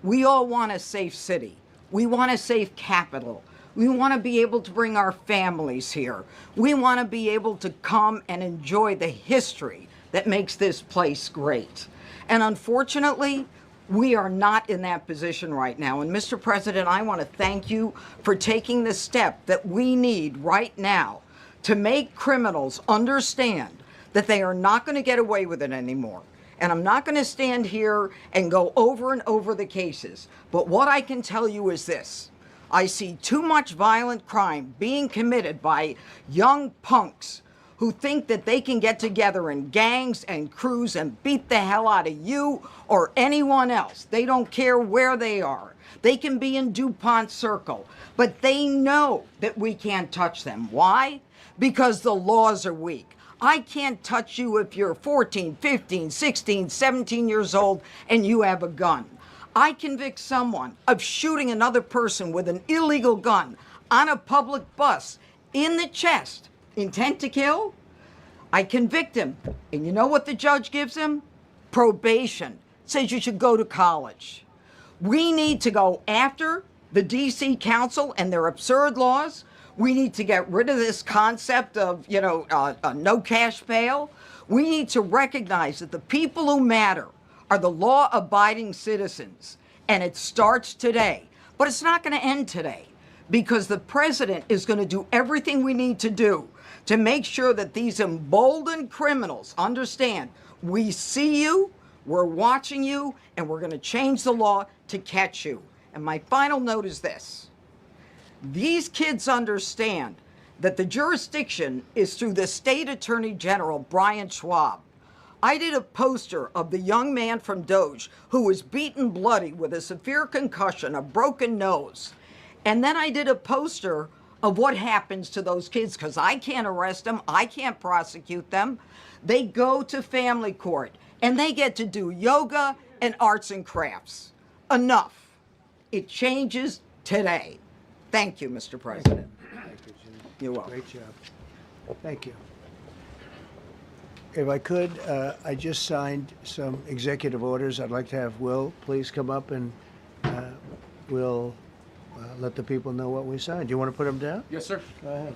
We all want a safe city. We want a safe capital. We want to be able to bring our families here. We want to be able to come and enjoy the history that makes this place great. And unfortunately, we are not in that position right now. And Mr. President, I want to thank you for taking the step that we need right now to make criminals understand that they are not going to get away with it anymore. And I'm not going to stand here and go over and over the cases. But what I can tell you is this. I see too much violent crime being committed by young punks who think that they can get together in gangs and crews and beat the hell out of you or anyone else. They don't care where they are. They can be in DuPont Circle, but they know that we can't touch them. Why? Because the laws are weak. I can't touch you if you're 14, 15, 16, 17 years old and you have a gun. I convict someone of shooting another person with an illegal gun on a public bus in the chest, intent to kill. I convict him. And you know what the judge gives him? Probation. Says you should go to college. We need to go after the DC Council and their absurd laws. We need to get rid of this concept of, no cash bail. We need to recognize that the people who matter are the law-abiding citizens. And it starts today. But it's not going to end today because the president is going to do everything we need to do to make sure that these emboldened criminals understand we see you, we're watching you, and we're going to change the law to catch you. And my final note is this. These kids understand that the jurisdiction is through the State Attorney General, Brian Schwab. I did a poster of the young man from Doge who was beaten bloody with a severe concussion, a broken nose. And then I did a poster of what happens to those kids because I can't arrest them, I can't prosecute them. They go to family court and they get to do yoga and arts and crafts. Enough. It changes today. Thank you, Mr. President. Thank you, Jim. You're welcome. Great job. Thank you. If I could, I just signed some executive orders. I'd like to have Will please come up and we'll let the people know what we signed. Do you want to put them down? Yes, sir. Go ahead.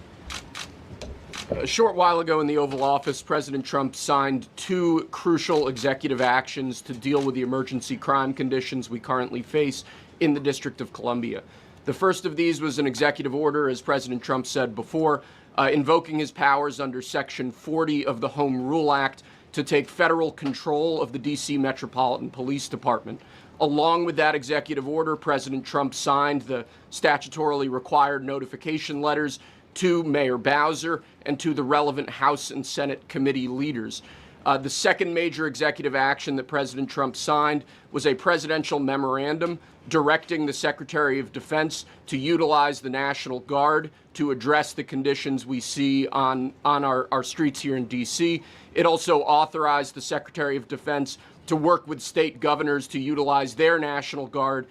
A short while ago in the Oval Office, President Trump signed 2 crucial executive actions to deal with the emergency crime conditions we currently face in the District of Columbia. The first of these was an executive order, as President Trump said before, invoking his powers under Section 40 of the Home Rule Act to take federal control of the D.C. Metropolitan Police Department. Along with that executive order, President Trump signed the statutorily required notification letters to Mayor Bowser and to the relevant House and Senate committee leaders. The second major executive action that President Trump signed was a presidential memorandum directing the Secretary of Defense to utilize the National Guard to address the conditions we see on our streets here in D.C. It also authorized the Secretary of Defense to work with state governors to utilize their National Guard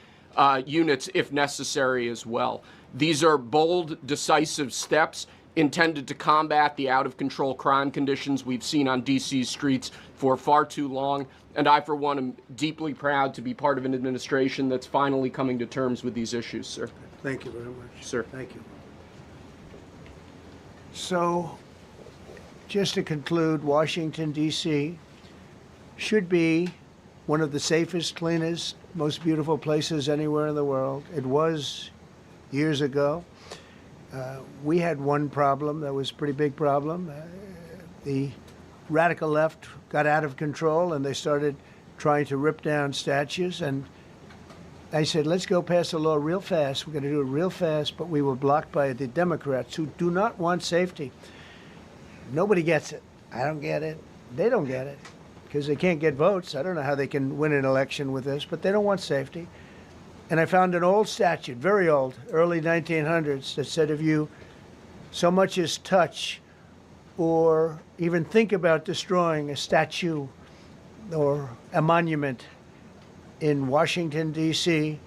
units if necessary as well. These are bold, decisive steps intended to combat the out-of-control crime conditions we've seen on D.C.'s streets for far too long. And I, for one, am deeply proud to be part of an administration that's finally coming to terms with these issues, sir. Thank you very much. Sir. Thank you. So, just to conclude, Washington, D.C. should be one of the safest, cleanest, most beautiful places anywhere in the world. It was years ago. We had one problem that was a pretty big problem. The radical left got out of control and they started trying to rip down statues, and I said, let's go pass a law real fast. We're going to do it real fast, but we were blocked by the Democrats who do not want safety. Nobody gets it. I don't get it. They don't get it because they can't get votes. I don't know how they can win an election with this, but they don't want safety. And I found an old statute, very old, early 1900s, that said if you so much as touch or even think about destroying a statue or a monument in Washington, D.C.,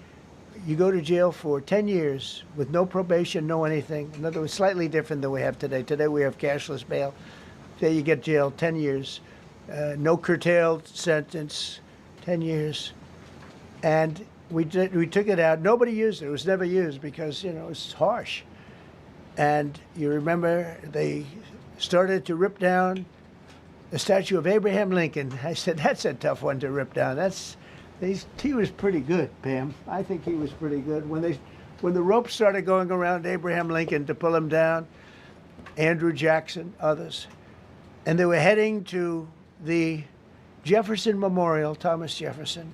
you go to jail for 10 years with no probation, no anything. In other words, slightly different than we have today. Today we have cashless bail. There you get jailed 10 years. No curtailed sentence, 10 years. And we took it out. Nobody used it. It was never used because, you know, it's harsh. And you remember they started to rip down the statue of Abraham Lincoln. I said, that's a tough one to rip down. He was pretty good, Pam. I think he was pretty good. When the ropes started going around Abraham Lincoln to pull him down, Andrew Jackson, others, and they were heading to the Jefferson Memorial, Thomas Jefferson.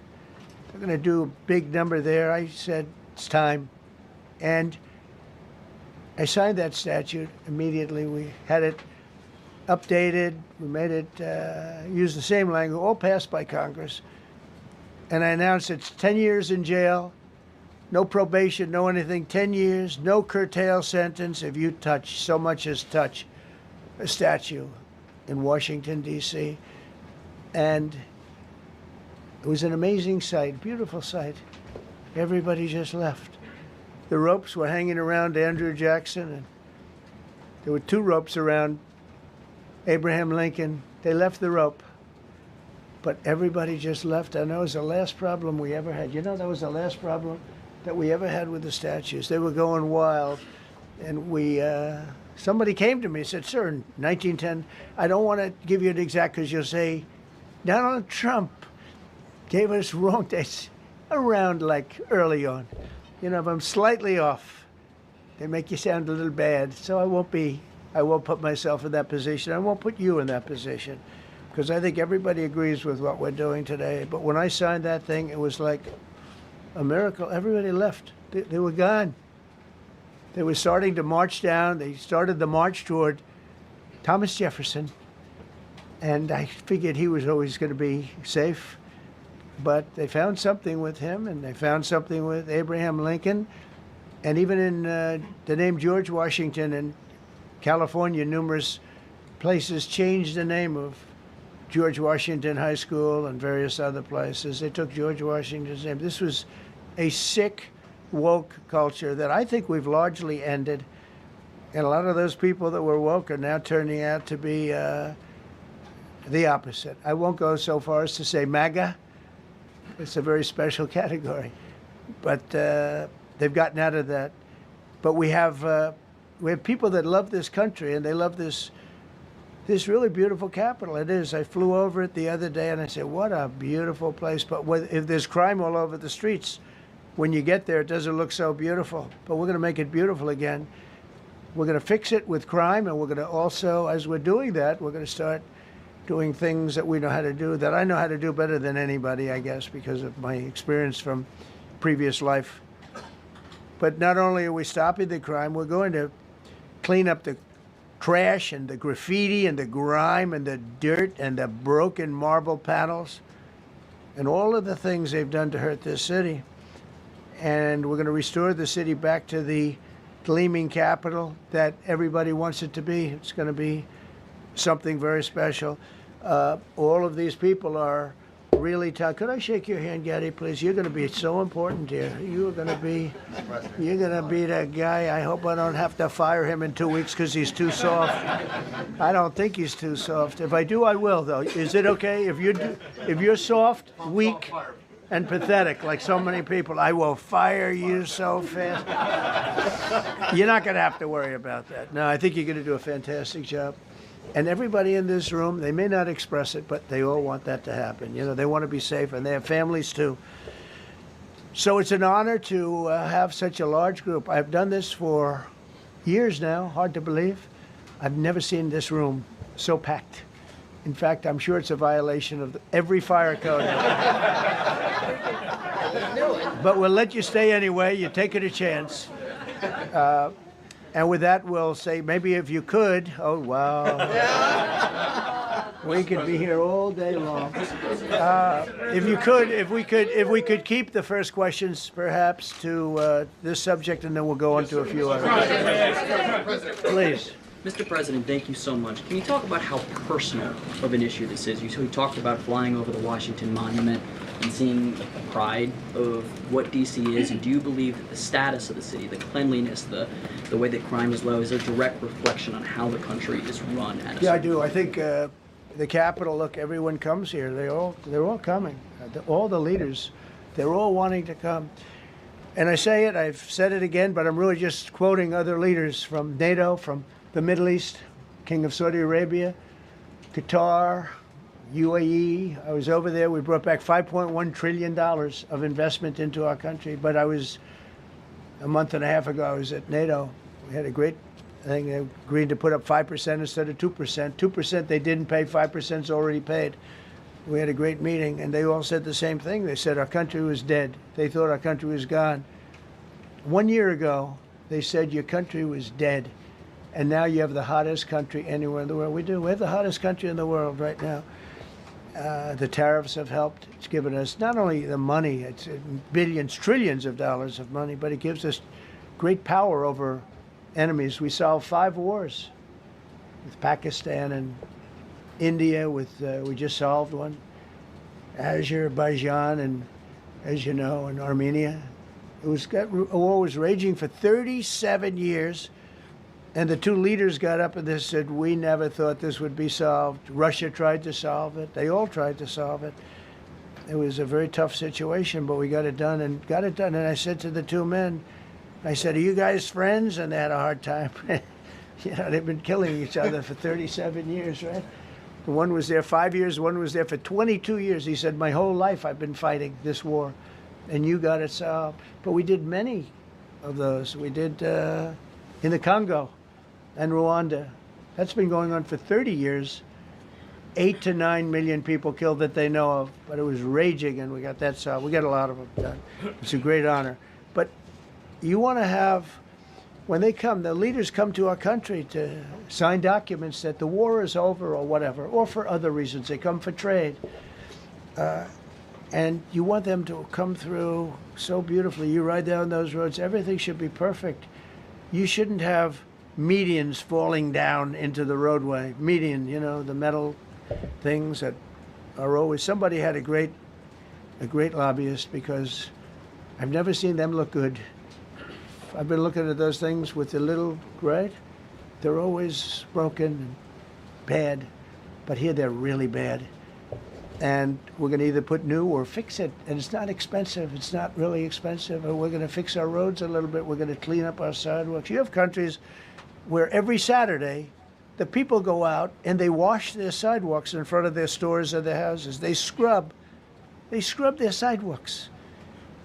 They're going to do a big number there. I said, it's time. And I signed that statute immediately. We had it updated. We made it use the same language, all passed by Congress. And I announced it's 10 years in jail, no probation, no anything, 10 years, no curtail sentence if you touch, so much as touch a statue in Washington, D.C. And it was an amazing sight, beautiful sight. Everybody just left. The ropes were hanging around Andrew Jackson, and there were 2 ropes around Abraham Lincoln. They left the rope. But everybody just left, and that was the last problem we ever had. You know, that was the last problem that we ever had with the statues. They were going wild, and somebody came to me and said, sir, in 1910, I don't want to give you an exact, because you'll say, Donald Trump gave us wrong dates around like early on. You know, if I'm slightly off, they make you sound a little bad, so I won't put myself in that position. I won't put you in that position. Because I think everybody agrees with what we're doing today. But when I signed that thing, it was like a miracle. Everybody left. They were gone. They were starting to march down. They started the march toward Thomas Jefferson. And I figured he was always going to be safe. But they found something with him, and they found something with Abraham Lincoln. And even in the name George Washington in California, numerous places changed the name of George Washington High School and various other places. They took George Washington's name. This was a sick, woke culture that I think we've largely ended. And a lot of those people that were woke are now turning out to be the opposite. I won't go so far as to say MAGA. It's a very special category. But they've gotten out of that. But we have people that love this country, and they love this really beautiful capital. It is. I flew over it the other day, and I said, what a beautiful place. But if there's crime all over the streets, when you get there, it doesn't look so beautiful. But we're going to make it beautiful again. We're going to fix it with crime, and we're going to also, as we're doing that, we're going to start doing things that we know how to do, that I know how to do better than anybody, I guess, because of my experience from previous life. But not only are we stopping the crime, we're going to clean up the trash and the graffiti and the grime and the dirt and the broken marble panels and all of the things they've done to hurt this city. And we're going to restore the city back to the gleaming capital that everybody wants it to be. It's going to be something very special. All of these people are really tough. Could I shake your hand, Gaddy, please? You're going to be so important here. You're going to be that guy. I hope I don't have to fire him in 2 weeks because he's too soft. I don't think he's too soft. If I do, I will, though. Is it okay? If you're soft, weak, and pathetic, like so many people, I will fire you so fast. You're not going to have to worry about that. No, I think you're going to do a fantastic job. And everybody in this room, they may not express it, but they all want that to happen. You know, they want to be safe, and they have families too. So it's an honor to have such a large group. I've done this for years now, hard to believe. I've never seen this room so packed. In fact, I'm sure it's a violation of every fire code. but we'll let you stay anyway. You're taking a chance. And with that, we'll say maybe if you could. Oh wow, we could be here all day long. If we could keep the first questions perhaps to this subject, and then we'll go on to a few others. Please. Mr. President, thank you so much. Can you talk about how personal of an issue this is? You talked about flying over the Washington Monument and seeing the pride of what D.C. is. And do you believe that the status of the city, the cleanliness, the way that crime is low, is a direct reflection on how the country is run? Yeah, I do. I think the Capitol. Look, everyone comes here. They're all coming. All the leaders, they're all wanting to come. And I say it. I've said it again, but I'm really just quoting other leaders from NATO, from the Middle East, King of Saudi Arabia, Qatar, UAE. I was over there. We brought back $5.1 trillion of investment into our country. But a month and a half ago, I was at NATO. We had a great thing. They agreed to put up 5% instead of 2%. 2% they didn't pay, 5% is already paid. We had a great meeting, and they all said the same thing. They said our country was dead. They thought our country was gone. 1 year ago, they said your country was dead. And now you have the hottest country anywhere in the world. We do. We have the hottest country in the world right now. The tariffs have helped. It's given us not only the money, it's billions, trillions of dollars of money, but it gives us great power over enemies. We solved 5 wars with Pakistan and India. We just solved one. Azerbaijan and, as you know, and Armenia. A war was raging for 37 years. And the 2 leaders got up and they said, we never thought this would be solved. Russia tried to solve it. They all tried to solve it. It was a very tough situation, but we got it done. And I said to the 2 men, I said, are you guys friends? And they had a hard time. They've been killing each other for 37 years, right? One was there 5 years, one was there for 22 years. He said, my whole life I've been fighting this war, and you got it solved. But we did many of those. We did in the Congo and Rwanda. That's been going on for 30 years. 8 to 9 million people killed that they know of, but it was raging, and we got that solved. We got a lot of them done. It's a great honor. But you want to have, when they come, the leaders come to our country to sign documents that the war is over or whatever, or for other reasons. They come for trade. And you want them to come through so beautifully. You ride down those roads, everything should be perfect. You shouldn't have medians falling down into the roadway. Median, the metal things that are always, somebody had a great lobbyist, because I've never seen them look good. I've been looking at those things with the little, right? They're always broken and bad, but here they're really bad. And we're going to either put new or fix it. And it's not expensive. It's not really expensive. And we're going to fix our roads a little bit. We're going to clean up our sidewalks. You have countries where every Saturday, the people go out and they wash their sidewalks in front of their stores or their houses. They scrub their sidewalks.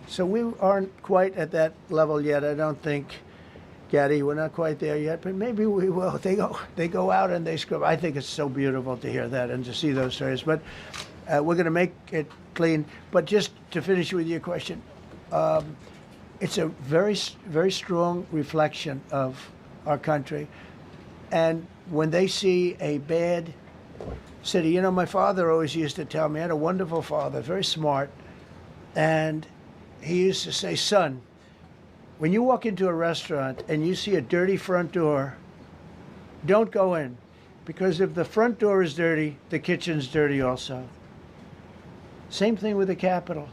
So we aren't quite at that level yet. I don't think, Gaddy, we're not quite there yet, but maybe we will. They go out and they scrub. I think it's so beautiful to hear that and to see those stories. But we're going to make it clean. But just to finish with your question, it's a very, very strong reflection of our country. And when they see a bad city, my father always used to tell me, I had a wonderful father, very smart, and he used to say, son, when you walk into a restaurant and you see a dirty front door, don't go in, because if the front door is dirty, the kitchen's dirty also. Same thing with the Capitol.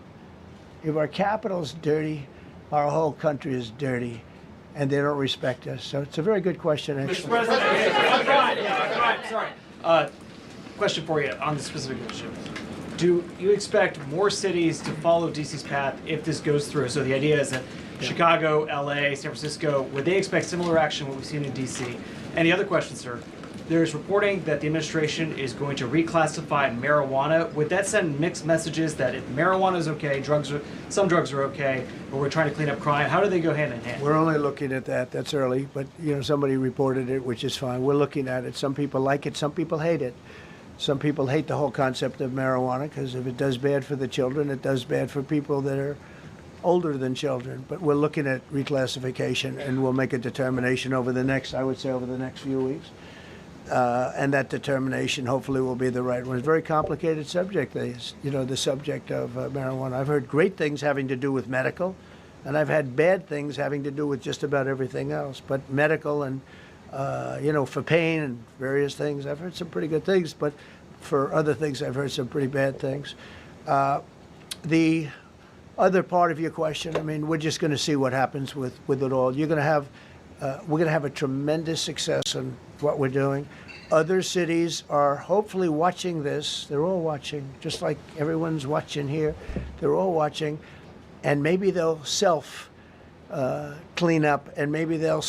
If our Capitol's dirty, our whole country is dirty, and they don't respect us. So it's a very good question, actually. Mr. President, sorry. Question for you on the specific issue. Do you expect more cities to follow DC's path if this goes through? So the idea is that Chicago, LA, San Francisco, would they expect similar action what we've seen in DC? And the other question, sir, there's reporting that the administration is going to reclassify marijuana. Would that send mixed messages that if marijuana is okay, some drugs are okay, but we're trying to clean up crime? How do they go hand in hand? We're only looking at that. That's early, but somebody reported it, which is fine. We're looking at it. Some people like it. Some people hate it. Some people hate the whole concept of marijuana because if it does bad for the children, it does bad for people that are older than children, but we're looking at reclassification, and we'll make a determination over the next, I would say, over the next few weeks. And that determination hopefully will be the right one. It's a very complicated subject, the subject of marijuana. I've heard great things having to do with medical, and I've had bad things having to do with just about everything else. But medical and, for pain and various things, I've heard some pretty good things, but for other things, I've heard some pretty bad things. The other part of your question, I mean, we're just going to see what happens with it all. We're going to have a tremendous success in what we're doing. Other cities are hopefully watching this. They're all watching, just like everyone's watching here. They're all watching, and maybe they'll clean up, and maybe they'll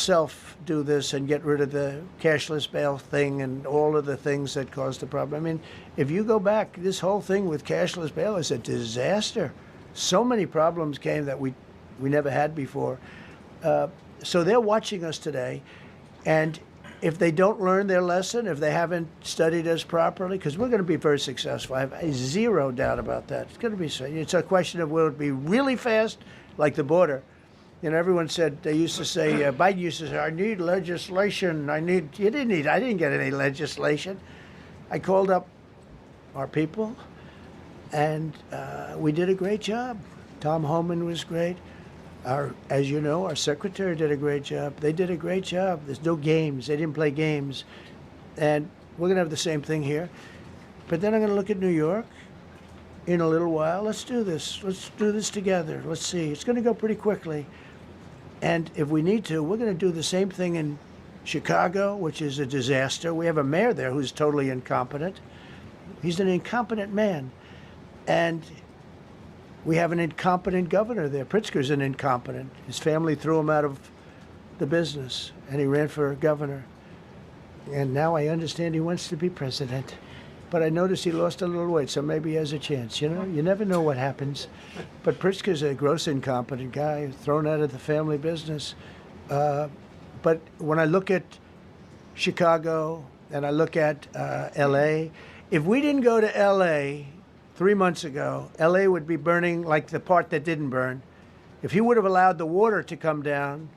do this and get rid of the cashless bail thing and all of the things that caused the problem. I mean, if you go back, this whole thing with cashless bail is a disaster. So many problems came that we never had before. So they're watching us today, and if they don't learn their lesson, if they haven't studied us properly, because we're going to be very successful, I have zero doubt about that. It's going to be. It's a question of will it be really fast, like the border. Everyone said, they used to say, Biden used to say, I need legislation. I didn't get any legislation. I called up our people, and we did a great job. Tom Homan was great. As you know, our secretary did a great job. They did a great job. There's no games. They didn't play games. And we're going to have the same thing here. But then I'm going to look at New York in a little while. Let's do this. Let's do this together. Let's see. It's going to go pretty quickly. And if we need to, we're going to do the same thing in Chicago, which is a disaster. We have a mayor there who's totally incompetent. He's an incompetent man. And we have an incompetent governor there. Pritzker's an incompetent. His family threw him out of the business, and he ran for governor. And now I understand he wants to be president. But I noticed he lost a little weight, so maybe he has a chance. You never know what happens. But Pritzker's a gross incompetent guy, thrown out of the family business. But when I look at Chicago and I look at L.A., if we didn't go to L.A. 3 months ago, L.A. would be burning like the part that didn't burn. If he would have allowed the water to come down,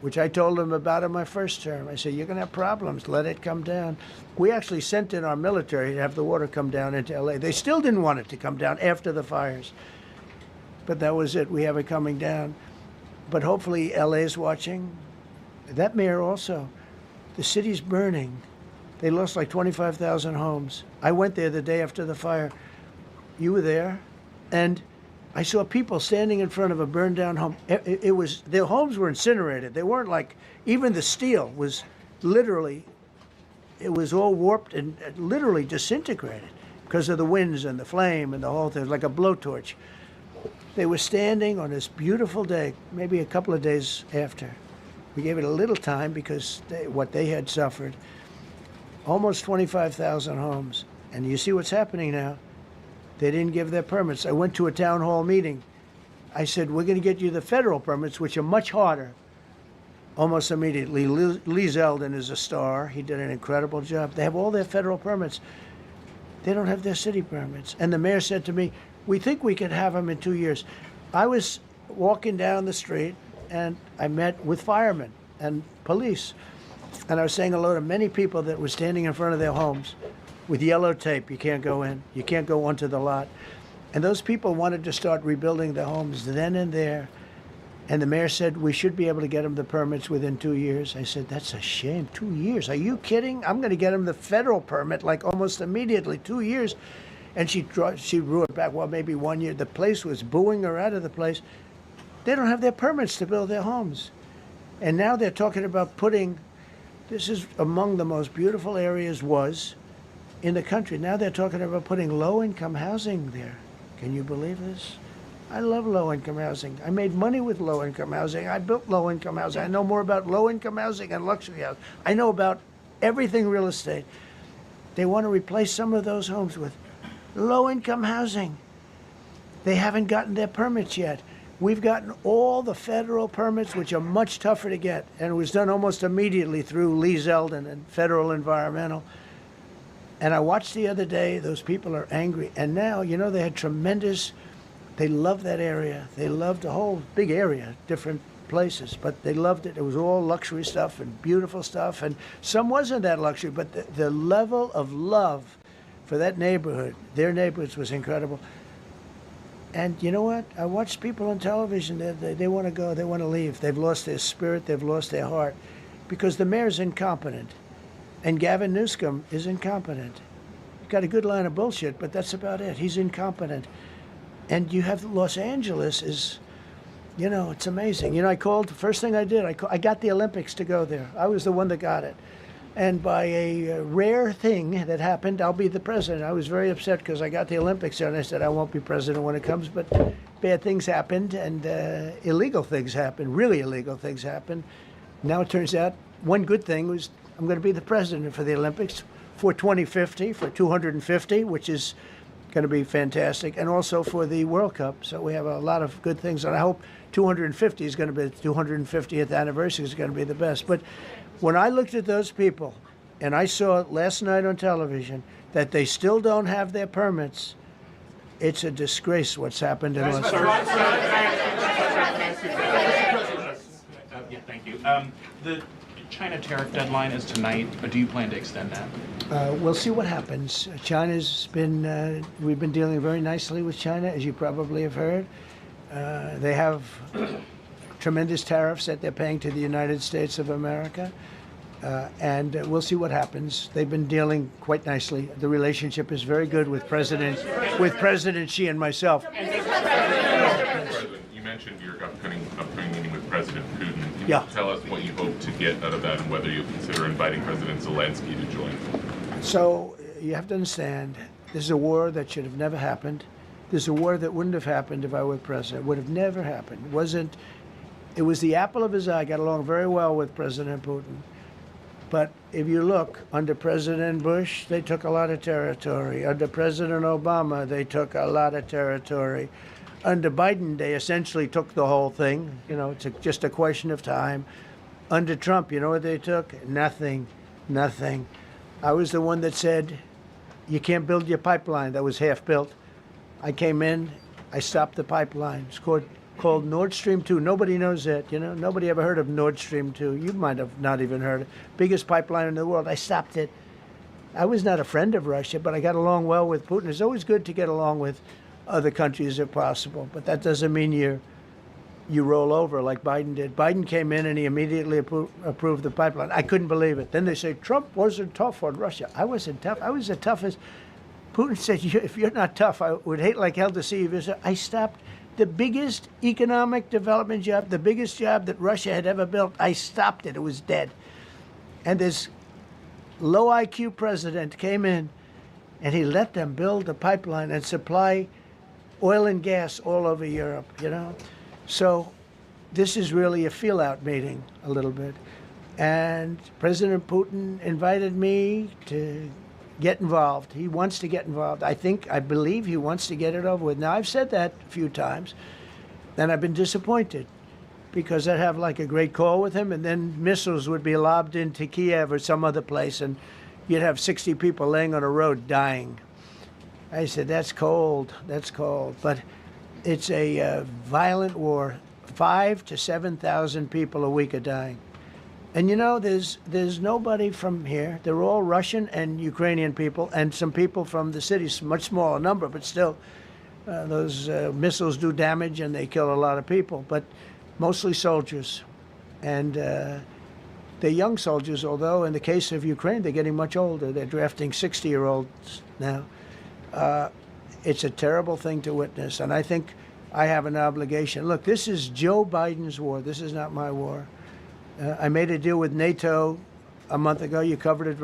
which I told him about in my first term, I said, you're going to have problems, let it come down. We actually sent in our military to have the water come down into L.A. They still didn't want it to come down after the fires. But that was it. We have it coming down. But hopefully L.A. is watching. That mayor also. The city's burning. They lost like 25,000 homes. I went there the day after the fire. You were there, and I saw people standing in front of a burned down home. It was, their homes were incinerated. They weren't like, even the steel was literally, it was all warped and literally disintegrated because of the winds and the flame and the whole thing, like a blowtorch. They were standing on this beautiful day, maybe a couple of days after. We gave it a little time because what they had suffered. Almost 25,000 homes. And you see what's happening now. They didn't give their permits. I went to a town hall meeting. I said, we're going to get you the federal permits, which are much harder. Almost immediately, Lee Zeldin is a star. He did an incredible job. They have all their federal permits. They don't have their city permits. And the mayor said to me, we think we can have them in 2 years. I was walking down the street, and I met with firemen and police. And I was saying hello to many people that were standing in front of their homes with yellow tape. You can't go in. You can't go onto the lot. And those people wanted to start rebuilding their homes then and there. And the mayor said, we should be able to get them the permits within 2 years. I said, that's a shame. 2 years? Are you kidding? I'm going to get them the federal permit like almost immediately. 2 years. And she drew it back. Well, maybe 1 year. The place was booing her out of the place. They don't have their permits to build their homes. And now they're talking about putting, this is among the most beautiful areas in the country. Now they're talking about putting low-income housing there. Can you believe this? I love low-income housing. I made money with low-income housing. I built low-income housing. I know more about low-income housing and luxury housing. I know about everything real estate. They want to replace some of those homes with low-income housing. They haven't gotten their permits yet. We've gotten all the federal permits, which are much tougher to get, and it was done almost immediately through Lee Zeldin and Federal Environmental. And I watched the other day, those people are angry. And now, they had tremendous They loved that area. They loved the whole big area, different places, but they loved it. It was all luxury stuff and beautiful stuff, and some wasn't that luxury, but the level of love for that neighborhood, their neighborhoods, was incredible. And you know what? I watch people on television, they want to go, they want to leave. They've lost their spirit, they've lost their heart, because the mayor's incompetent, and Gavin Newsom is incompetent. He's got a good line of bullshit, but that's about it. He's incompetent. And you have Los Angeles is, you know, it's amazing. You know, I called, the first thing I did, I got the Olympics to go there. I was the one that got it. And by a rare thing that happened, I'll be the president. I was very upset because I got the Olympics there, and I said I won't be president when it comes, but bad things happened, and illegal things happened, really illegal things happened. Now it turns out one good thing was I'm going to be the president for the Olympics for 2050, for 250, which is going to be fantastic, and also for the World Cup. So we have a lot of good things, and I hope 250 is going to be, the 250th anniversary is going to be the best. But when I looked at those people, and I saw last night on television that they still don't have their permits, it's a disgrace what's happened in Los Angeles. Yeah, thank you. The China tariff deadline is tonight. Do you plan to extend that? We'll see what happens. China's been, we've been dealing very nicely with China, as you probably have heard. They have tremendous tariffs that they're paying to the United States of America. And we'll see what happens. They've been dealing quite nicely. The relationship is very good with President Xi and myself. You mentioned your upcoming meeting with President Putin. Can Yeah. you tell us what you hope to get out of that and whether you'll consider inviting President Zelensky to join? So you have to understand, this is a war that should have never happened. This is a war that wouldn't have happened if I were president. It would have never happened. It was the apple of his eye. I got along very well with President Putin. But if you look, under President Bush, they took a lot of territory. Under President Obama, they took a lot of territory. Under Biden, they essentially took the whole thing. You know, it's just a question of time. Under Trump, you know what they took? Nothing. Nothing. I was the one that said, you can't build your pipeline. That was half built. I came in, I stopped the pipeline. It's called Nord Stream 2. Nobody knows that, you know. Nobody ever heard of Nord Stream 2. You might have not even heard it. Biggest pipeline in the world. I stopped it. I was not a friend of Russia, but I got along well with Putin. It's always good to get along with other countries if possible, but that doesn't mean you roll over like Biden did. Biden came in and he immediately approved the pipeline. I couldn't believe it. Then they say Trump wasn't tough on Russia. I wasn't tough. I was the toughest. Putin said, if you're not tough, I would hate like hell to see you. I stopped the biggest economic development job, the biggest job that Russia had ever built. I stopped it. It was dead. And this low IQ president came in and he let them build the pipeline and supply oil and gas all over Europe, you know. So this is really a feel-out meeting a little bit. And President Putin invited me to get involved. He wants to get involved. I believe he wants to get it over with. Now, I've said that a few times, and I've been disappointed because I'd have like a great call with him, and then missiles would be lobbed into Kiev or some other place, and you'd have 60 people laying on a road dying. I said, that's cold, that's cold. But it's a violent war. 5,000 to 7,000 people a week are dying. And you know, there's nobody from here. They're all Russian and Ukrainian people, and some people from the cities, much smaller number, but still, those missiles do damage and they kill a lot of people, but mostly soldiers. And they're young soldiers, although in the case of Ukraine, they're getting much older. They're drafting 60-year-olds now. It's a terrible thing to witness, and I think I have an obligation. Look, this is Joe Biden's war. This is not my war. I made a deal with NATO a month ago. You covered it very